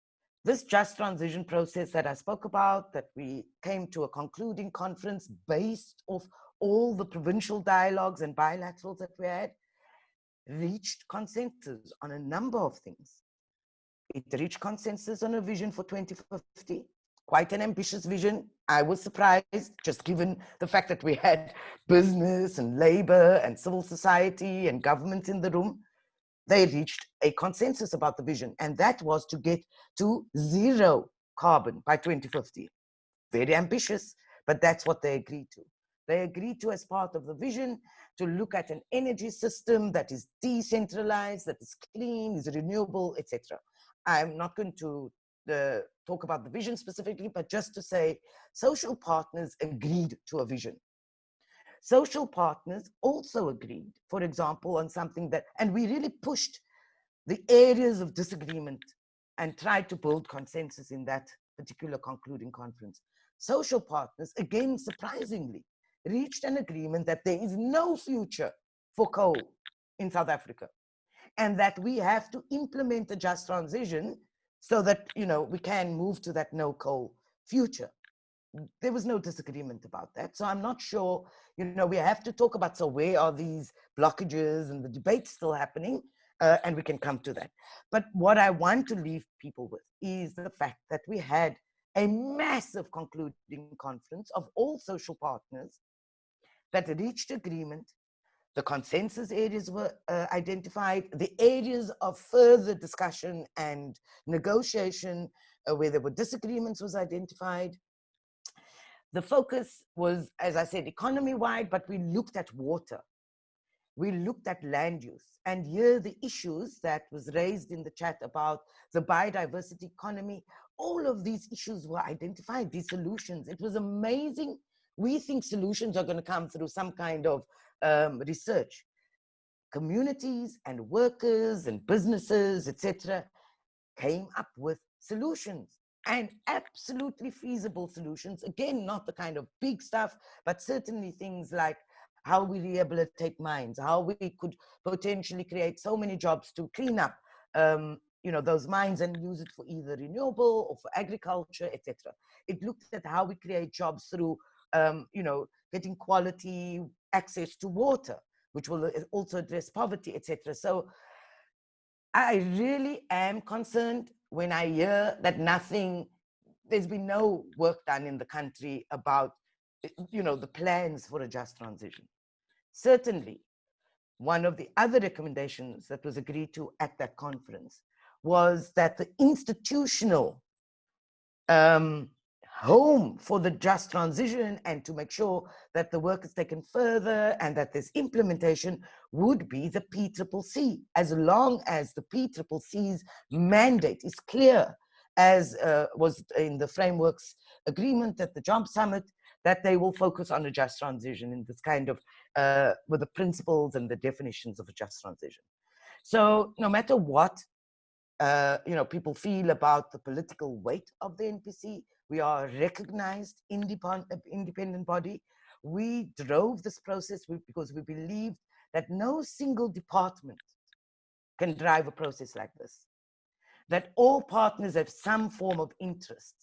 this just transition process that I spoke about, that we came to a concluding conference based off all the provincial dialogues and bilaterals that we had, reached consensus on a number of things. It reached consensus on a vision for 2050, quite an ambitious vision. I was surprised, just given the fact that we had business and labor and civil society and government in the room. They reached a consensus about the vision, and that was to get to 0 carbon by 2050. Very ambitious, but that's what they agreed to. They agreed to, as part of the vision, to look at an energy system that is decentralized, that is clean, is renewable, etc. I'm not going to talk about the vision specifically, but just to say social partners agreed to a vision. Social partners also agreed, for example, on something that, and we really pushed the areas of disagreement and tried to build consensus in that particular concluding conference. Social partners, again, surprisingly, reached an agreement that there is no future for coal in South Africa, and that we have to implement a just transition so that, we can move to that no coal future. there was no disagreement about that. So I'm not sure, you know, we have to talk about, so where are these blockages, and the debate's still happening, and we can come to that. But what I want to leave people with is the fact that we had a massive concluding conference of all social partners that reached agreement. The consensus areas were identified, the areas of further discussion and negotiation where there were disagreements was identified. The focus was, as I said, economy-wide, but we looked at water. We looked at land use. And here the issues that was raised in the chat about the biodiversity economy, all of these issues were identified, these solutions. It was amazing. We think solutions are going to come through some kind of research. Communities and workers and businesses, etc., came up with solutions, and absolutely feasible solutions. Again, not the kind of big stuff, but certainly things like how we rehabilitate mines, how we could potentially create so many jobs to clean up you know, those mines and use it for either renewable or for agriculture, etc. It looked at how we create jobs through you know, getting quality access to water, which will also address poverty, etc. So I really am concerned when I hear that there's been no work done in the country about, you know, the plans for a just transition. Certainly, one of the other recommendations that was agreed to at that conference was that the institutional home for the just transition, and to make sure that the work is taken further and that this implementation would be the PCCC, as long as the PCCC's mandate is clear, as was in the frameworks agreement at the Job Summit, that they will focus on a just transition in this kind of, with the principles and the definitions of a just transition. So no matter what, you know, people feel about the political weight of the NPC, we are a recognized independent body. We drove this process because we believed that no single department can drive a process like this, that all partners have some form of interest.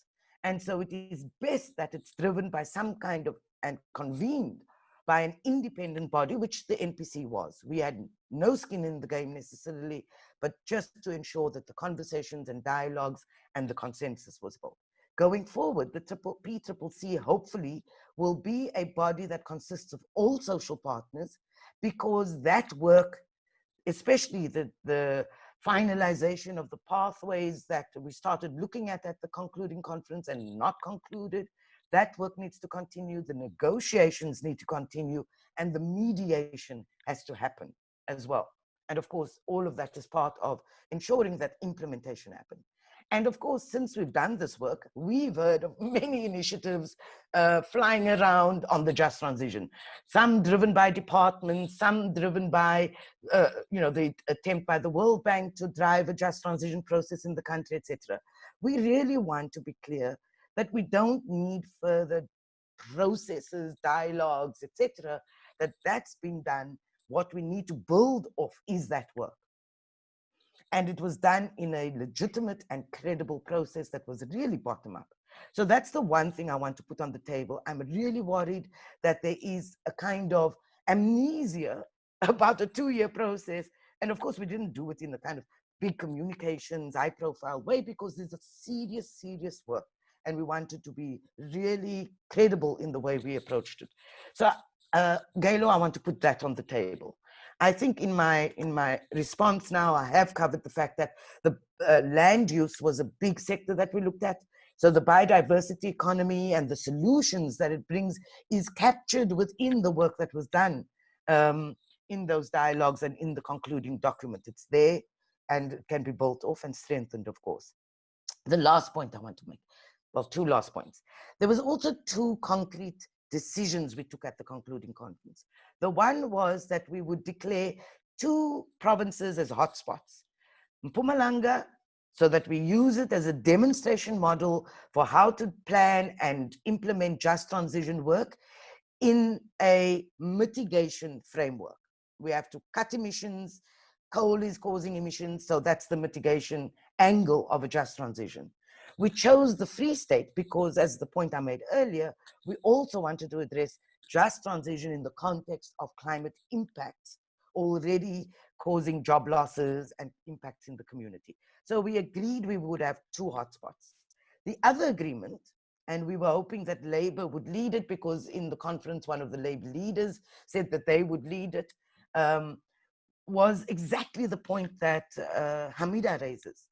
And so it is best that it's driven by some kind of, and convened by an independent body, which the NPC was. We had no skin in the game necessarily, but just to ensure that the conversations and dialogues and the consensus was built. Going forward, the PCCC hopefully will be a body that consists of all social partners, because that work, especially the finalization of the pathways that we started looking at the concluding conference and not concluded, that work needs to continue, the negotiations need to continue, and the mediation has to happen as well. And of course, all of that is part of ensuring that implementation happens. And of course, since we've done this work, we've heard of many initiatives flying around on the just transition, some driven by departments, some driven by, you know, the attempt by the World Bank to drive a just transition process in the country, etc. We really want to be clear that we don't need further processes, dialogues, etc., that's been done. What we need to build off is that work. And it was done in a legitimate and credible process that was really bottom up. So that's the one thing I want to put on the table. I'm really worried that there is a kind of amnesia about a 2-year process. And of course, we didn't do it in the kind of big communications, high profile way, because there's a serious, serious work. And we wanted to be really credible in the way we approached it. So Galo, I want to put that on the table. I think in my response now, I have covered the fact that the land use was a big sector that we looked at. So the biodiversity economy and the solutions that it brings is captured within the work that was done in those dialogues and in the concluding document. It's there and it can be built off and strengthened, of course. The last point I want to make, well, 2 last points. There was also 2 concrete decisions we took at the concluding conference. The one was that we would declare 2 provinces as hotspots. Mpumalanga, so that we use it as a demonstration model for how to plan and implement just transition work in a mitigation framework. We have to cut emissions, coal is causing emissions, so that's the mitigation angle of a just transition. We chose the Free State because, as the point I made earlier, we also wanted to address just transition in the context of climate impacts already causing job losses and impacts in the community. So we agreed we would have 2 hotspots. The other agreement, and we were hoping that Labour would lead it, because in the conference, one of the Labour leaders said that they would lead it, was exactly the point that Hameda raises.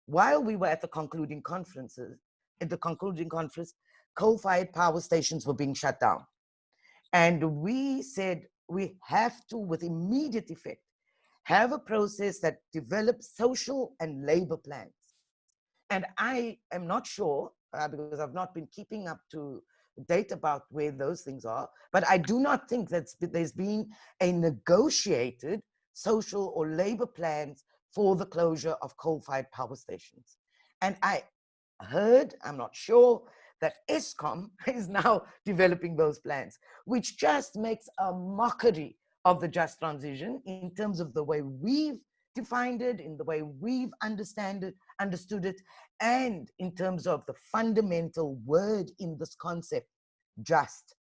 While we were at the concluding conference, coal-fired power stations were being shut down. And we said we have to, with immediate effect, have a process that develops social and labor plans. And I am not sure, because I've not been keeping up to date about where those things are, but I do not think that there's been a negotiated social or labor plans for the closure of coal-fired power stations. And I heard, I'm not sure, that Eskom is now developing those plans, which just makes a mockery of the just transition in terms of the way we've defined it, in the way we've understood it, and in terms of the fundamental word in this concept, just,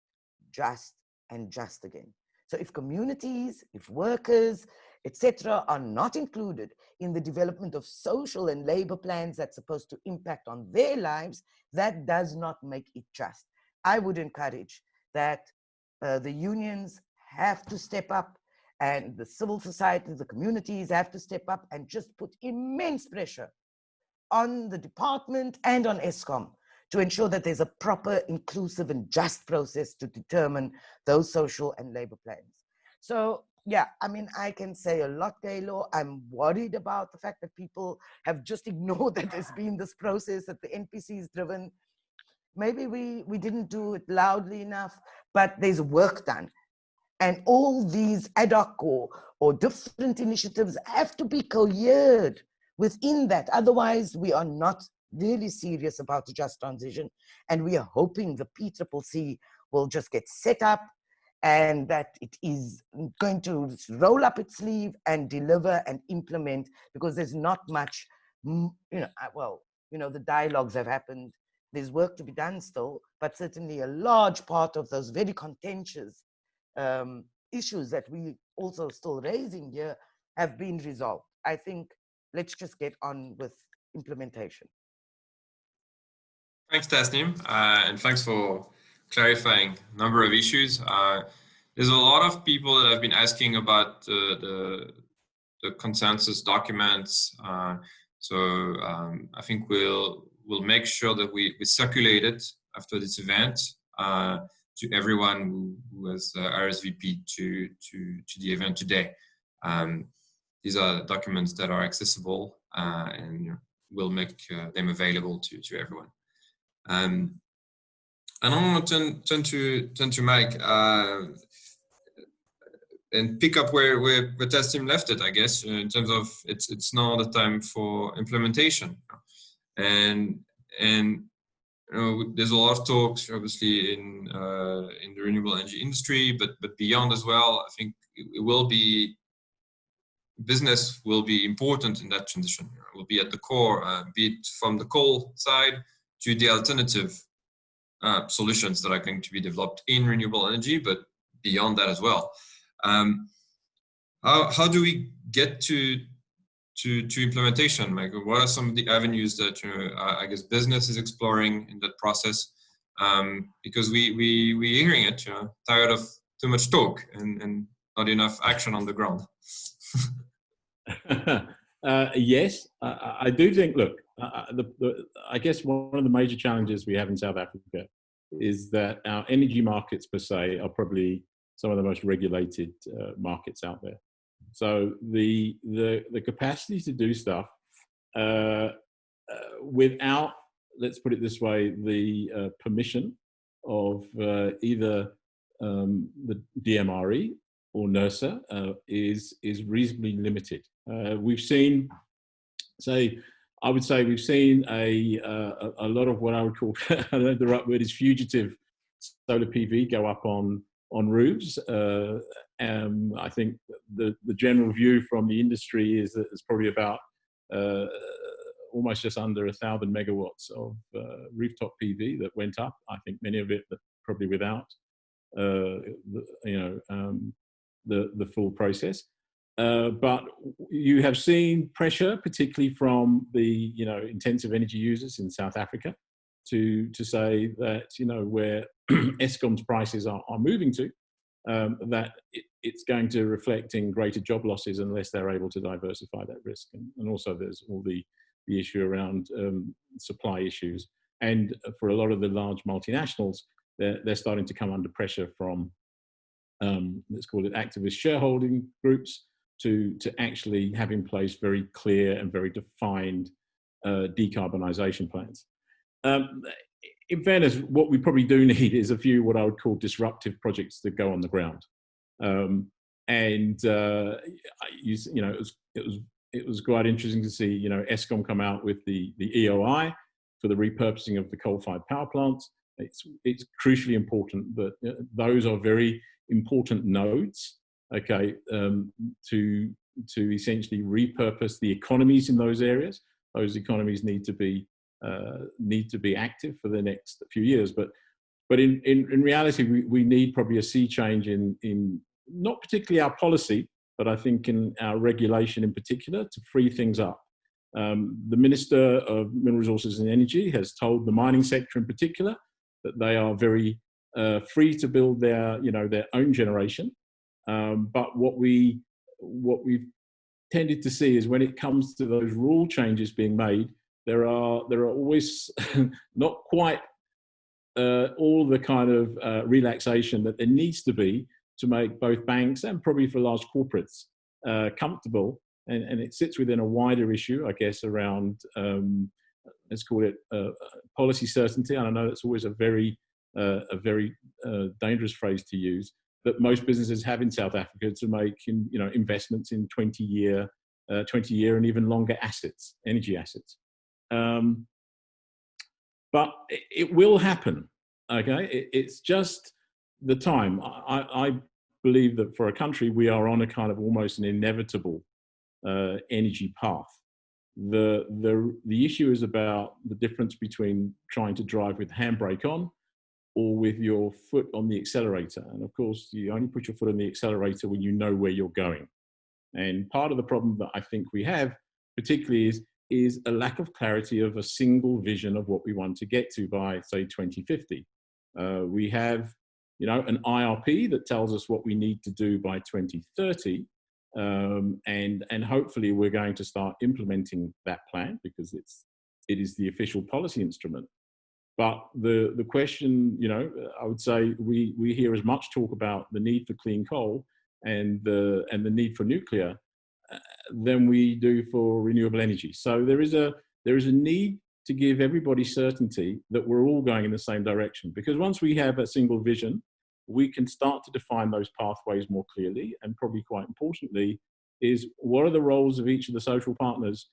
and just again. So if communities, if workers, etc., are not included in the development of social and labor plans that's supposed to impact on their lives, that does not make it just. I would encourage that the unions have to step up, and the civil society, the communities have to step up and just put immense pressure on the department and on Eskom to ensure that there's a proper, inclusive and just process to determine those social and labor plans. So yeah, I mean, I can say a lot, Gaylo. I'm worried about the fact that people have just ignored that there's been this process that the NPC is driven. Maybe we didn't do it loudly enough, but there's work done. And all these ad hoc or different initiatives have to be cohered within that. Otherwise, we are not really serious about the just transition. And we are hoping the PCCC will just get set up and that it is going to roll up its sleeve and deliver and implement, because there's not much, the dialogues have happened. There's work to be done still, but certainly a large part of those very contentious issues that we also still raising here have been resolved. I think let's just get on with implementation. Thanks, Tasneem, and thanks for clarifying a number of issues. There's a lot of people that have been asking about the consensus documents. So I think we'll make sure that we circulate it after this event to everyone who has RSVP to the event today. These are documents that are accessible, and we'll make them available to everyone. And I want to turn to Mike and pick up where Tasneem left it, I guess, in terms of it's now the time for implementation, and there's a lot of talks, obviously, in the renewable energy industry, but beyond as well. I think it will be, business will be important in that transition. It will be at the core, be it from the coal side to the alternative solutions that are going to be developed in renewable energy, but beyond that as well. How do we get to implementation? Like, what are some of the avenues that I guess business is exploring in that process? Because we're hearing it, tired of too much talk and not enough action on the ground. Yes, I do think. Look, I guess one of the major challenges we have in South Africa is that our energy markets per se are probably some of the most regulated markets out there. So the capacity to do stuff without, let's put it this way, the permission of either the DMRE or NERSA is reasonably limited. We've seen, I would say we've seen a lot of what I would call, I don't know if the right word is, fugitive solar PV go up on roofs. I think the general view from the industry is that it's probably about almost just under 1,000 megawatts of rooftop PV that went up. I think many of it probably without the full process. But you have seen pressure, particularly from the intensive energy users in South Africa, to say that where Eskom's prices are moving to, that it's going to reflect in greater job losses unless they're able to diversify that risk. And also there's all the issue around supply issues. And for a lot of the large multinationals, they're starting to come under pressure from, let's call it activist shareholding groups, to actually have in place very clear and very defined decarbonisation plans. In fairness, what we probably do need is a few what I would call disruptive projects that go on the ground. It was quite interesting to see Eskom come out with the EOI for the repurposing of the coal-fired power plants. It's crucially important that those are very important nodes, okay, to essentially repurpose the economies in those areas. Those economies need to be active for the next few years. But in reality, we need probably a sea change in not particularly our policy, but I think in our regulation in particular, to free things up. The Minister of Mineral Resources and Energy has told the mining sector in particular that they are very free to build their own generation. But what we've tended to see is when it comes to those rule changes being made, there are always not quite all the kind of relaxation that there needs to be to make both banks and probably for large corporates comfortable. And it sits within a wider issue, I guess, around, let's call it policy certainty. And I know that's always a very dangerous phrase to use, that most businesses have in South Africa to make investments in 20-year and even longer assets, energy assets. But it will happen, okay? It's just the time. I believe that for a country, we are on a kind of almost an inevitable energy path. The issue is about the difference between trying to drive with handbrake on or with your foot on the accelerator. And of course, you only put your foot on the accelerator when you know where you're going. And part of the problem that I think we have, particularly, is a lack of clarity of a single vision of what we want to get to by, say, 2050. We have, an IRP that tells us what we need to do by 2030, and hopefully we're going to start implementing that plan because it is the official policy instrument. But the question, I would say we hear as much talk about the need for clean coal and the need for nuclear than we do for renewable energy. So there is a need to give everybody certainty that we're all going in the same direction, because once we have a single vision, we can start to define those pathways more clearly. And probably quite importantly is, what are the roles of each of the social partners,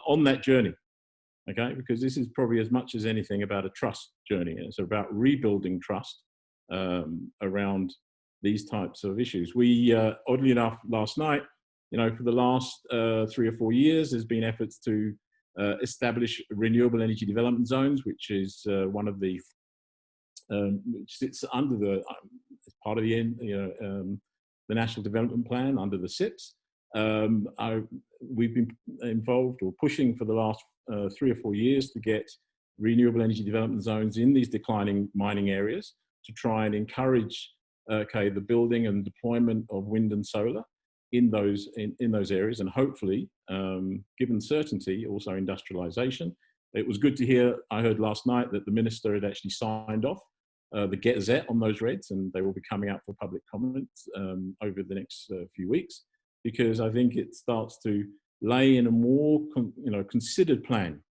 on that journey? Okay, because this is probably as much as anything about a trust journey. It's about rebuilding trust around these types of issues. We, oddly enough, last night, for the last 3 or 4 years, there's been efforts to establish renewable energy development zones, which is one of the, which sits under the, as part of the National Development Plan under the SIPs. We've been involved or pushing for the last 3 or 4 years to get renewable energy development zones in these declining mining areas to try and encourage the building and deployment of wind and solar in those areas, and hopefully, given certainty, also industrialization. It was good to hear, I heard last night that the minister had actually signed off the Gazette on those REDs, and they will be coming out for public comment over the next few weeks, because I think it starts to lay in a more considered plan,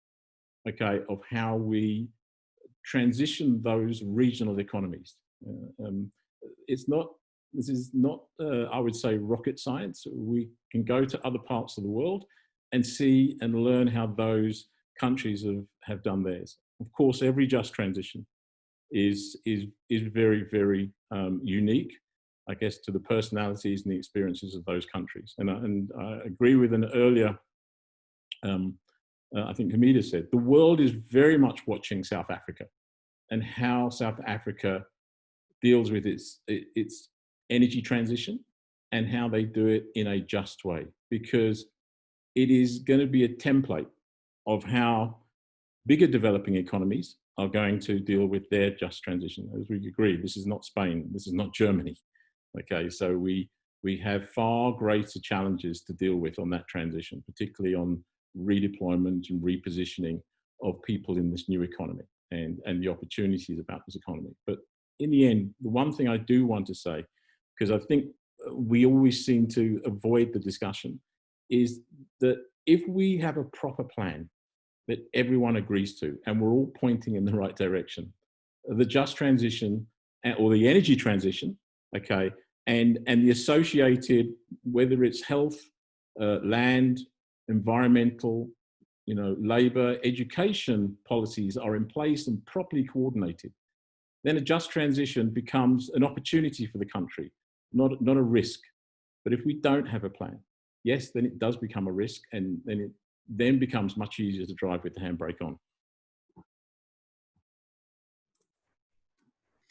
okay, of how we transition those regional economies. This is not, I would say, rocket science. We can go to other parts of the world and see and learn how those countries have done theirs. Of course, every just transition is very, very unique, I guess, to the personalities and the experiences of those countries. And I agree with an earlier I think Hameda said, the world is very much watching South Africa and how South Africa deals with its energy transition and how they do it in a just way, because it is going to be a template of how bigger developing economies are going to deal with their just transition. As we agree, this is not Spain, this is not Germany. Okay, so we have far greater challenges to deal with on that transition, particularly on redeployment and repositioning of people in this new economy and the opportunities about this economy. But in the end, the one thing I do want to say, because I think we always seem to avoid the discussion, is that if we have a proper plan that everyone agrees to and we're all pointing in the right direction, the just transition or the energy transition, okay, and the associated, whether it's health, land, environmental, labor, education policies are in place and properly coordinated, then a just transition becomes an opportunity for the country, not a risk. But if we don't have a plan, yes, then it does become a risk, and then it then becomes much easier to drive with the handbrake on.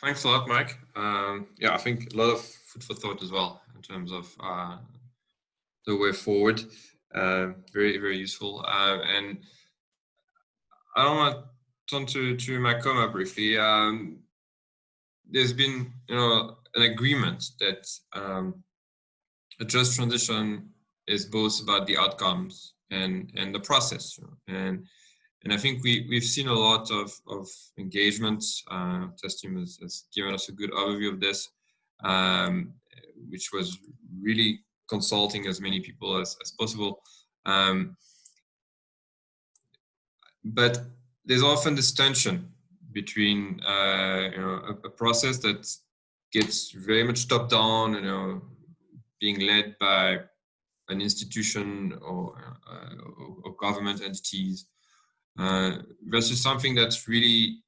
Thanks a lot, Mike. Yeah, I think a lot of food for thought as well in terms of the way forward. Very, very useful. And I want to turn to Makoma briefly. There's been, an agreement that a just transition is both about the outcomes and the process. And I think we've seen a lot of engagement. Tasneem has given us a good overview of this, which was really consulting as many people as possible. But there's often this tension between a process that gets very much top down, being led by an institution or government entities, versus something that's really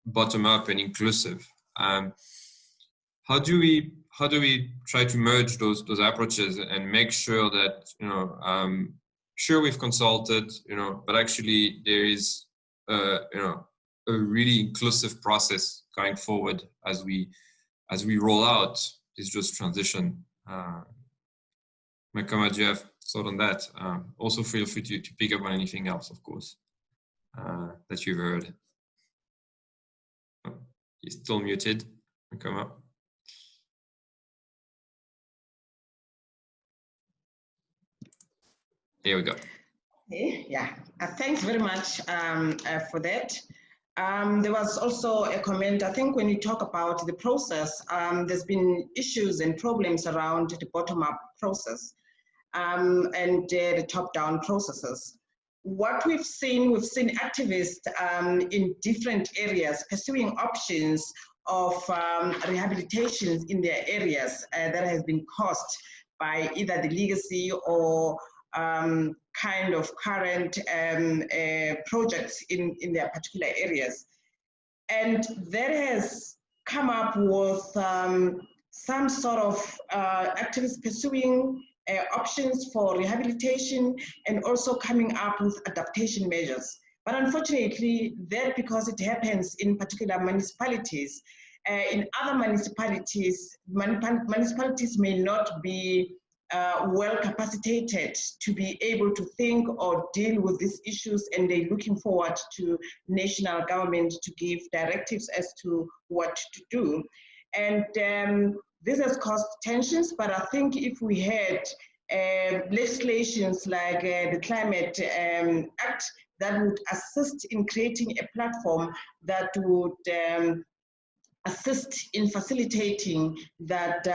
bottom up and inclusive. How do we try to merge those approaches and make sure that sure we've consulted, but actually there is a really inclusive process going forward as we roll out this just transition. Makoma, do you have thought on that? Also feel free to pick up on anything else, of course, that you've heard. Oh, you're still muted, Makoma. Here we go. Okay, yeah, thanks very much for that. There was also a comment, I think when you talk about the process, there's been issues and problems around the bottom-up process and the top-down processes. What we've seen activists in different areas pursuing options of rehabilitation in their areas that has been caused by either the legacy or kind of current projects in their particular areas. And that has come up with some sort of activists pursuing options for rehabilitation and also coming up with adaptation measures. But unfortunately, that because it happens in particular municipalities, in other municipalities, municipalities may not be well capacitated to be able to think or deal with these issues, and they're looking forward to national government to give directives as to what to do. And this has caused tensions, but I think if we had legislations like the Climate Act that would assist in creating a platform that would assist in facilitating that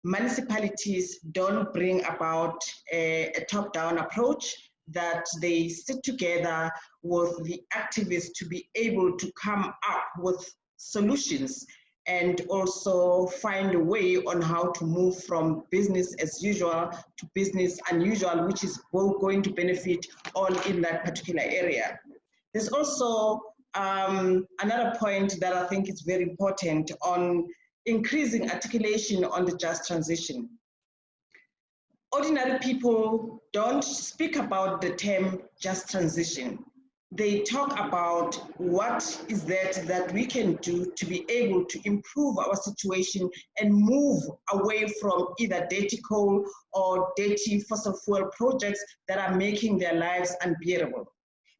municipalities don't bring about a top-down approach, that they sit together with the activists to be able to come up with solutions and also find a way on how to move from business as usual to business unusual, which is both going to benefit all in that particular area. There's also another point that I think is very important on increasing articulation on the just transition. ordinary people don't speak about the term just transition. They talk about what is that we can do to be able to improve our situation and move away from either dirty coal or dirty fossil fuel projects that are making their lives unbearable.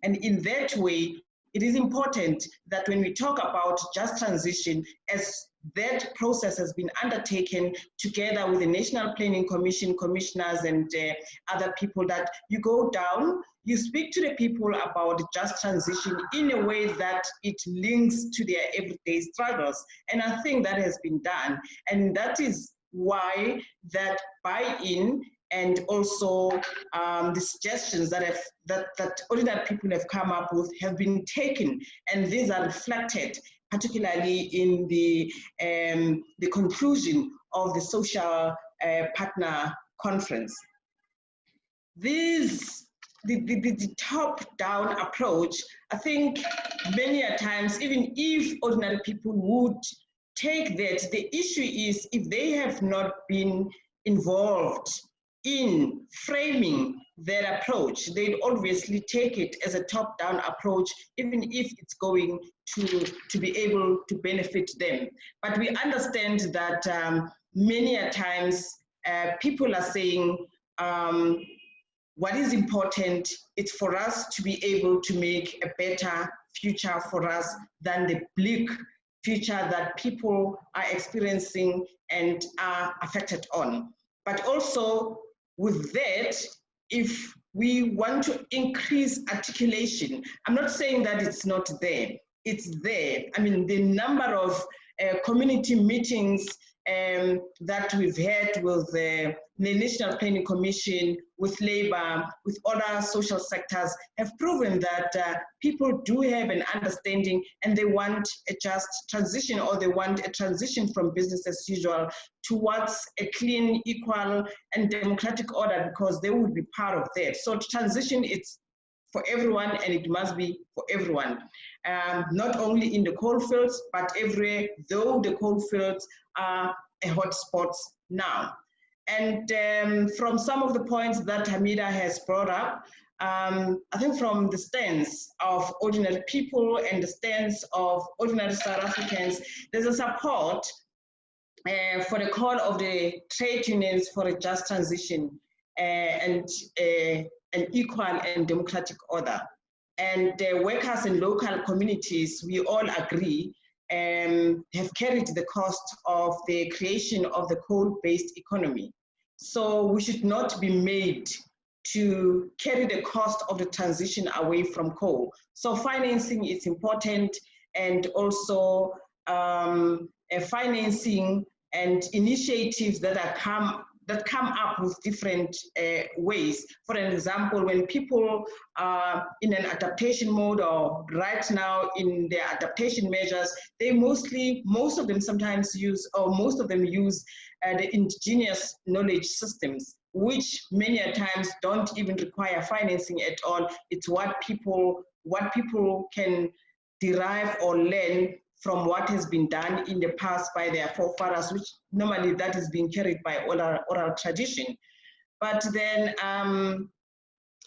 And in that way, it is important that when we talk about just transition, as that process has been undertaken together with the National Planning Commission, commissioners and other people, that you go down, you speak to the people about just transition in a way that it links to their everyday struggles. And I think that has been done. And that is why that buy-in and also the suggestions that ordinary people have come up with have been taken, and these are reflected particularly in the conclusion of the social partner conference. The top-down approach, I think many a times, even if ordinary people would take that, the issue is if they have not been involved in framing their approach, they'd obviously take it as a top-down approach, even if it's going to be able to benefit them. But we understand that many a times people are saying what is important is for us to be able to make a better future for us than the bleak future that people are experiencing and are affected on. But also with that, if we want to increase articulation, I'm not saying that it's not there, it's there. I mean, the number of community meetings that we've had with the National Planning Commission, with labor, with other social sectors have proven that people do have an understanding and they want a just transition, or they want a transition from business as usual towards a clean, equal and democratic order, because they will be part of that. So transition, it's for everyone and it must be for everyone. Not only in the coal fields, but everywhere, though the coal fields are a hotspot now. And from some of the points that Hameda has brought up, I think from the stance of ordinary people and the stance of ordinary South Africans, there's a support for the call of the trade unions for a just transition and an equal and democratic order. And workers and local communities, we all agree, have carried the cost of the creation of the coal-based economy. So we should not be made to carry the cost of the transition away from coal. So financing is important, and also financing and initiatives that come up with different ways. For an example, when people are in an adaptation mode or right now in their adaptation measures, they most of them use the indigenous knowledge systems, which many a times don't even require financing at all. It's what people can derive or learn from what has been done in the past by their forefathers, which normally that is being carried by oral tradition. But then I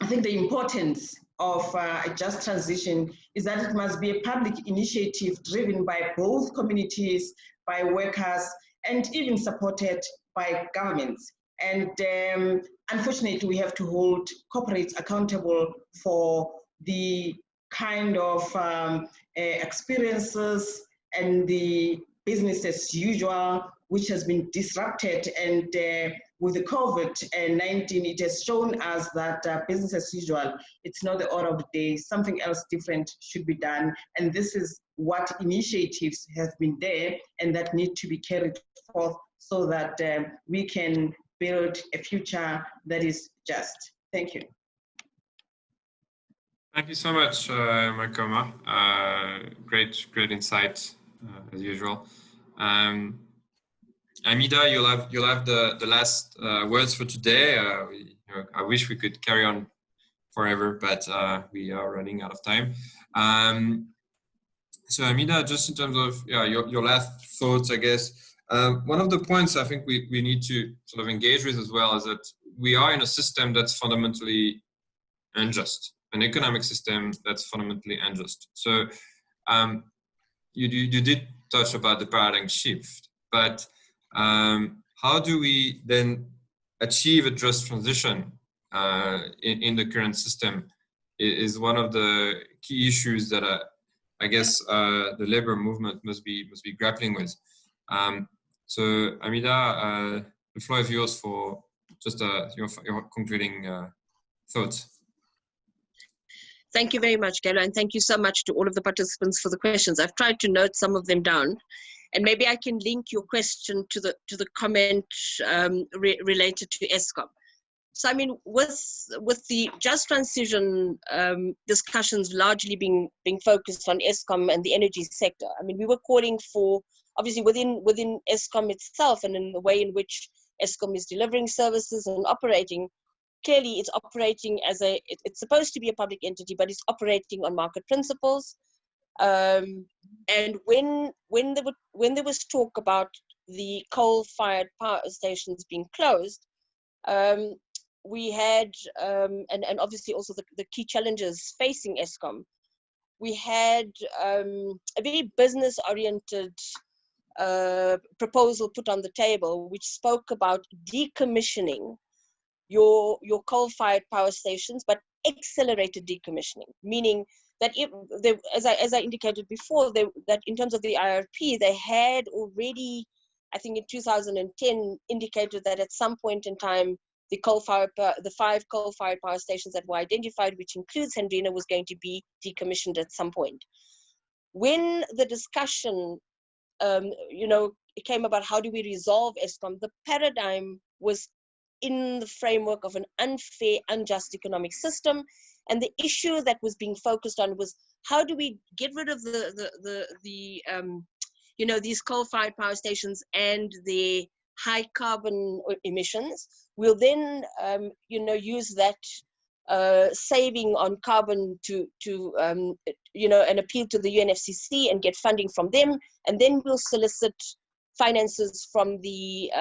think the importance of a just transition is that it must be a public initiative driven by both communities, by workers, and even supported by governments. And unfortunately, we have to hold corporates accountable for the kind of experiences and the business as usual, which has been disrupted. And with the COVID-19, it has shown us that business as usual, it's not the order of the day. Something else different should be done. And this is what initiatives have been there and that need to be carried forth so that we can build a future that is just. Thank you. Thank you so much, Makoma. Great insight, as usual. Hameda, you'll have the last words for today. I wish we could carry on forever, but we are running out of time. So Hameda, just in terms of your last thoughts, I guess, One of the points I think we need to sort of engage with as well is that we are in a system that's fundamentally unjust, an economic system that's fundamentally unjust. So you did touch about the paradigm shift, but how do we then achieve a just transition in the current system is one of the key issues that I guess the labor movement must be grappling with. So Hameda, the floor is yours for just your concluding thoughts. Thank you very much, Gela, and thank you so much to all of the participants for the questions. I've tried to note some of them down, and maybe I can link your question to the comment related to Eskom. So, I mean, with the just transition discussions largely being focused on Eskom and the energy sector, I mean, we were calling for, obviously within Eskom itself and in the way in which Eskom is delivering services and operating, clearly it's operating as it's supposed to be a public entity, but it's operating on market principles. And when there was talk about the coal-fired power stations being closed, we had, and obviously also the key challenges facing Eskom, we had a very business-oriented proposal put on the table, which spoke about decommissioning your coal-fired power stations, but accelerated decommissioning, meaning that as I indicated before, that in terms of the IRP, they had already, I think in 2010, indicated that at some point in time, the 5 coal-fired power stations that were identified, which includes Hendrina, was going to be decommissioned at some point. When the discussion, it came about how do we resolve Eskom, the paradigm was in the framework of an unfair, unjust economic system. And the issue that was being focused on was how do we get rid of these coal-fired power stations and the high carbon emissions. We'll then, use that saving on carbon to and appeal to the UNFCCC and get funding from them. And then we'll solicit finances from the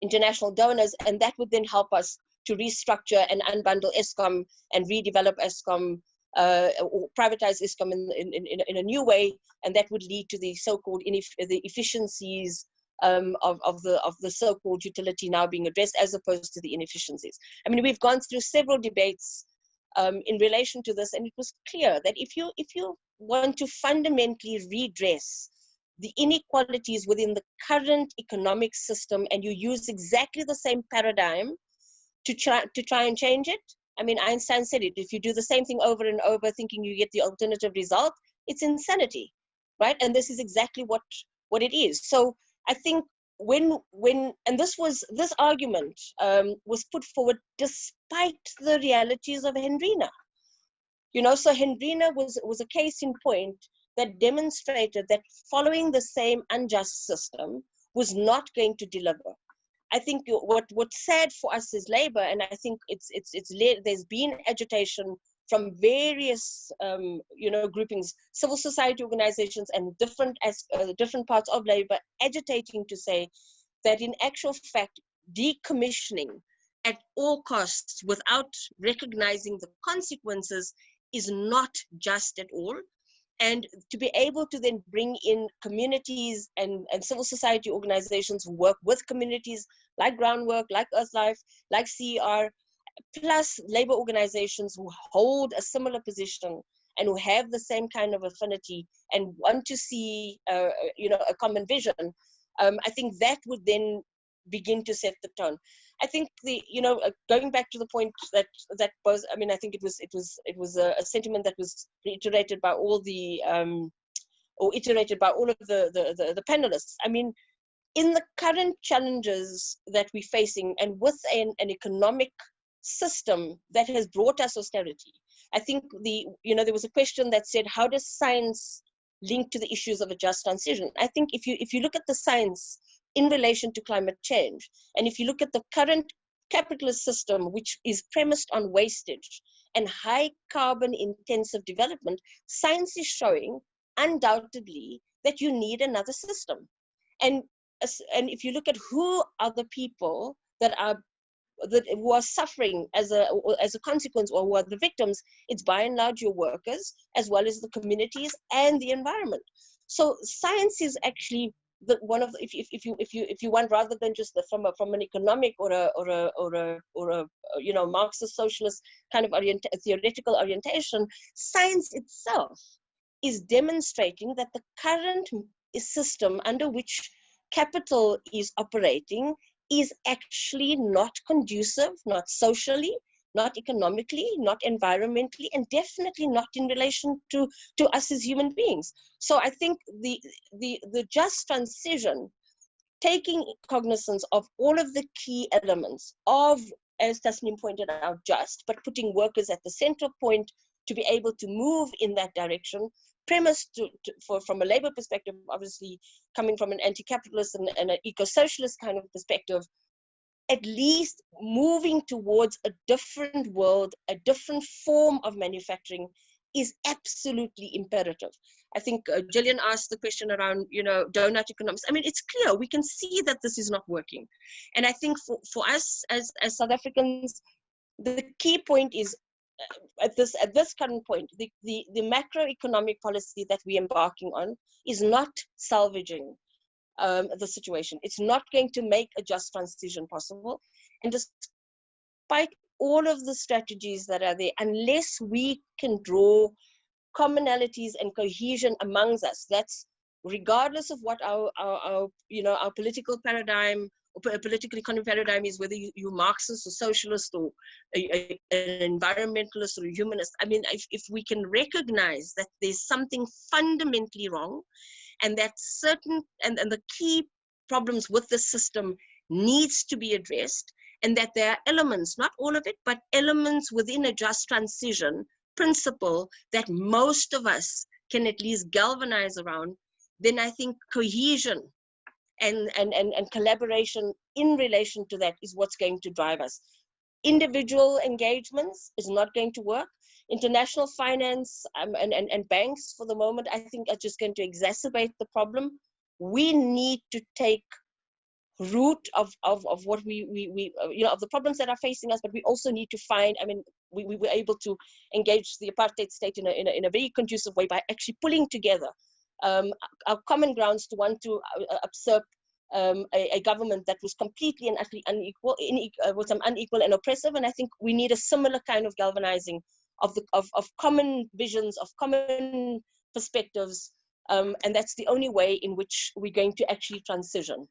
international donors, and that would then help us to restructure and unbundle Eskom and redevelop Eskom or privatize Eskom in a new way, and that would lead to the so-called the efficiencies of the so-called utility now being addressed, as opposed to the inefficiencies. I mean, we've gone through several debates in relation to this, and it was clear that if you want to fundamentally redress the inequalities within the current economic system, and you use exactly the same paradigm to try and change it. I mean, Einstein said it, if you do the same thing over and over thinking you get the alternative result, it's insanity, right? And this is exactly what it is. So I think and this argument was put forward despite the realities of Hendrina. So Hendrina was a case in point that demonstrated that following the same unjust system was not going to deliver. I think what's sad for us as Labour, and I think there's been agitation from various groupings, civil society organizations, and different parts of Labour agitating to say that in actual fact, decommissioning at all costs without recognizing the consequences is not just at all. And to be able to then bring in communities and civil society organizations who work with communities like Groundwork, like Earthlife, like CER, plus labor organizations who hold a similar position and who have the same kind of affinity and want to see a common vision, I think that would then begin to set the tone. I think going back to the point that was, I mean, I think it was a sentiment that was reiterated by all the iterated by all of the panelists. I mean, in the current challenges that we're facing, and with an economic system that has brought us austerity, I think there was a question that said, how does science link to the issues of a just transition? I think if you look at the science in relation to climate change, and if you look at the current capitalist system, which is premised on wastage and high carbon intensive development, science is showing undoubtedly that you need another system. And and if you look at who are the people who are suffering as a consequence, or who are the victims, it's by and large your workers, as well as the communities and the environment. So science is actually one of the, if you want, rather than just from an economic or a Marxist socialist kind of theoretical orientation, science itself is demonstrating that the current system under which capital is operating is actually not conducive, not socially, not economically, not environmentally, and definitely not in relation to us as human beings. So I think the just transition, taking cognizance of all of the key elements of, as Tasneem pointed out, just, but putting workers at the central point to be able to move in that direction, premised from a labor perspective, obviously coming from an anti-capitalist and an eco-socialist kind of perspective, at least moving towards a different world, a different form of manufacturing is absolutely imperative. I think Gillian asked the question around, donut economics. I mean, it's clear, we can see that this is not working. And I think for us as South Africans, the key point is, at this current point, the macroeconomic policy that we're embarking on is not salvaging the situation. It's not going to make a just transition possible. And despite all of the strategies that are there, unless we can draw commonalities and cohesion amongst us, that's regardless of what our political paradigm or political economic paradigm is, whether you're Marxist or socialist or an environmentalist or a humanist. I mean, if we can recognize that there's something fundamentally wrong, and that and the key problems with the system needs to be addressed, and that there are elements, not all of it, but elements within a just transition principle that most of us can at least galvanize around, then I think cohesion and collaboration in relation to that is what's going to drive us. Individual engagements is not going to work. International finance and banks, for the moment, I think are just going to exacerbate the problem. We need to take root of what of the problems that are facing us, but we also need to find, I mean, we were able to engage the apartheid state in a very conducive way by actually pulling together our common grounds to want to usurp a government that was completely and utterly unequal and oppressive. And I think we need a similar kind of galvanizing of common visions, of common perspectives, and that's the only way in which we're going to actually transition.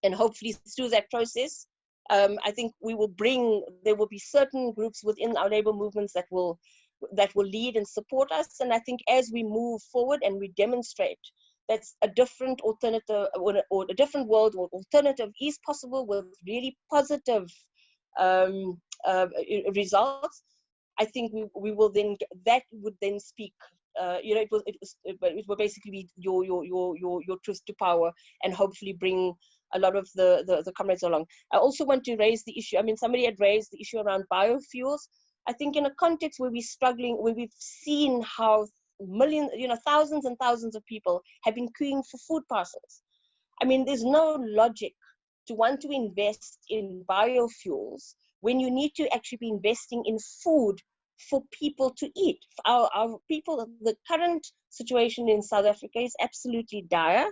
And hopefully through that process, I think there will be certain groups within our labor movements that will lead and support us. And I think as we move forward and we demonstrate that a different alternative or a different world or alternative is possible with really positive results, I think we will then, that would then speak, it will basically be your truth to power, and hopefully bring a lot of the comrades along. I also want to raise the issue, I mean, somebody had raised the issue around biofuels. I think in a context where we're struggling, where we've seen how millions, thousands and thousands of people have been queuing for food parcels. I mean, there's no logic to want to invest in biofuels when you need to actually be investing in food for people to eat. Our people, the current situation in South Africa is absolutely dire.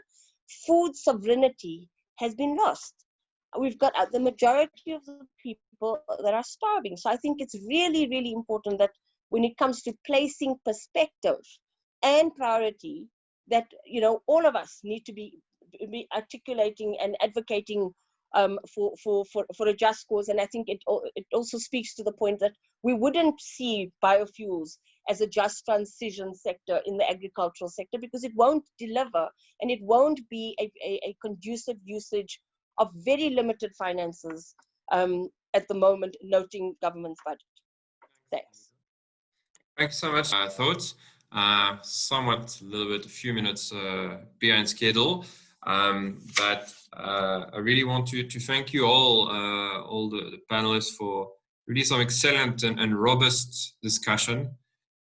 Food sovereignty has been lost. We've got the majority of the people that are starving. So I think it's really, really important that when it comes to placing perspective and priority, that all of us need to be articulating and advocating for a just cause. And I think it also speaks to the point that we wouldn't see biofuels as a just transition sector in the agricultural sector, because it won't deliver, and it won't be a conducive usage of very limited finances at the moment, noting government's budget. Thanks. Thanks so much. Thoughts, somewhat a few minutes behind schedule, but I really want to thank you all the panelists for really some excellent and robust discussion.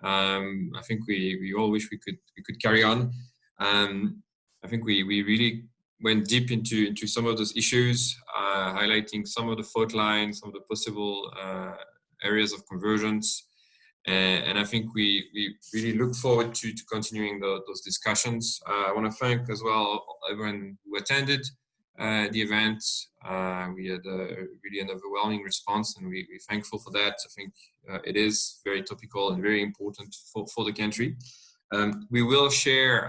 I think we all wish we could carry on. I think we really went deep into some of those issues, highlighting some of the fault lines, some of the possible areas of convergence. And I think we really look forward to continuing those discussions. I want to thank as well everyone who attended the event. We had really an overwhelming response, and we're thankful for that. I think it is very topical and very important for the country. We will share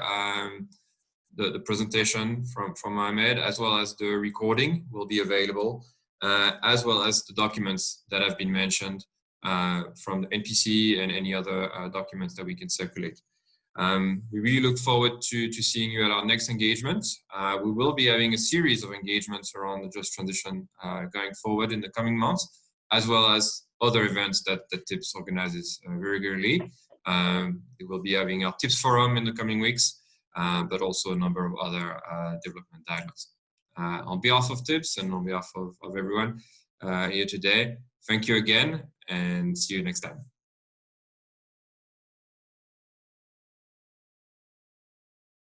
the presentation from Mohamed, as well as the recording will be available, as well as the documents that have been mentioned from the NPC and any other documents that we can circulate. We really look forward to seeing you at our next engagement. We will be having a series of engagements around the just transition going forward in the coming months, as well as other events that TIPS organizes regularly. We will be having our TIPS forum in the coming weeks, but also a number of other development dialogues. On behalf of TIPS and on behalf of everyone here today, thank you again, and see you next time.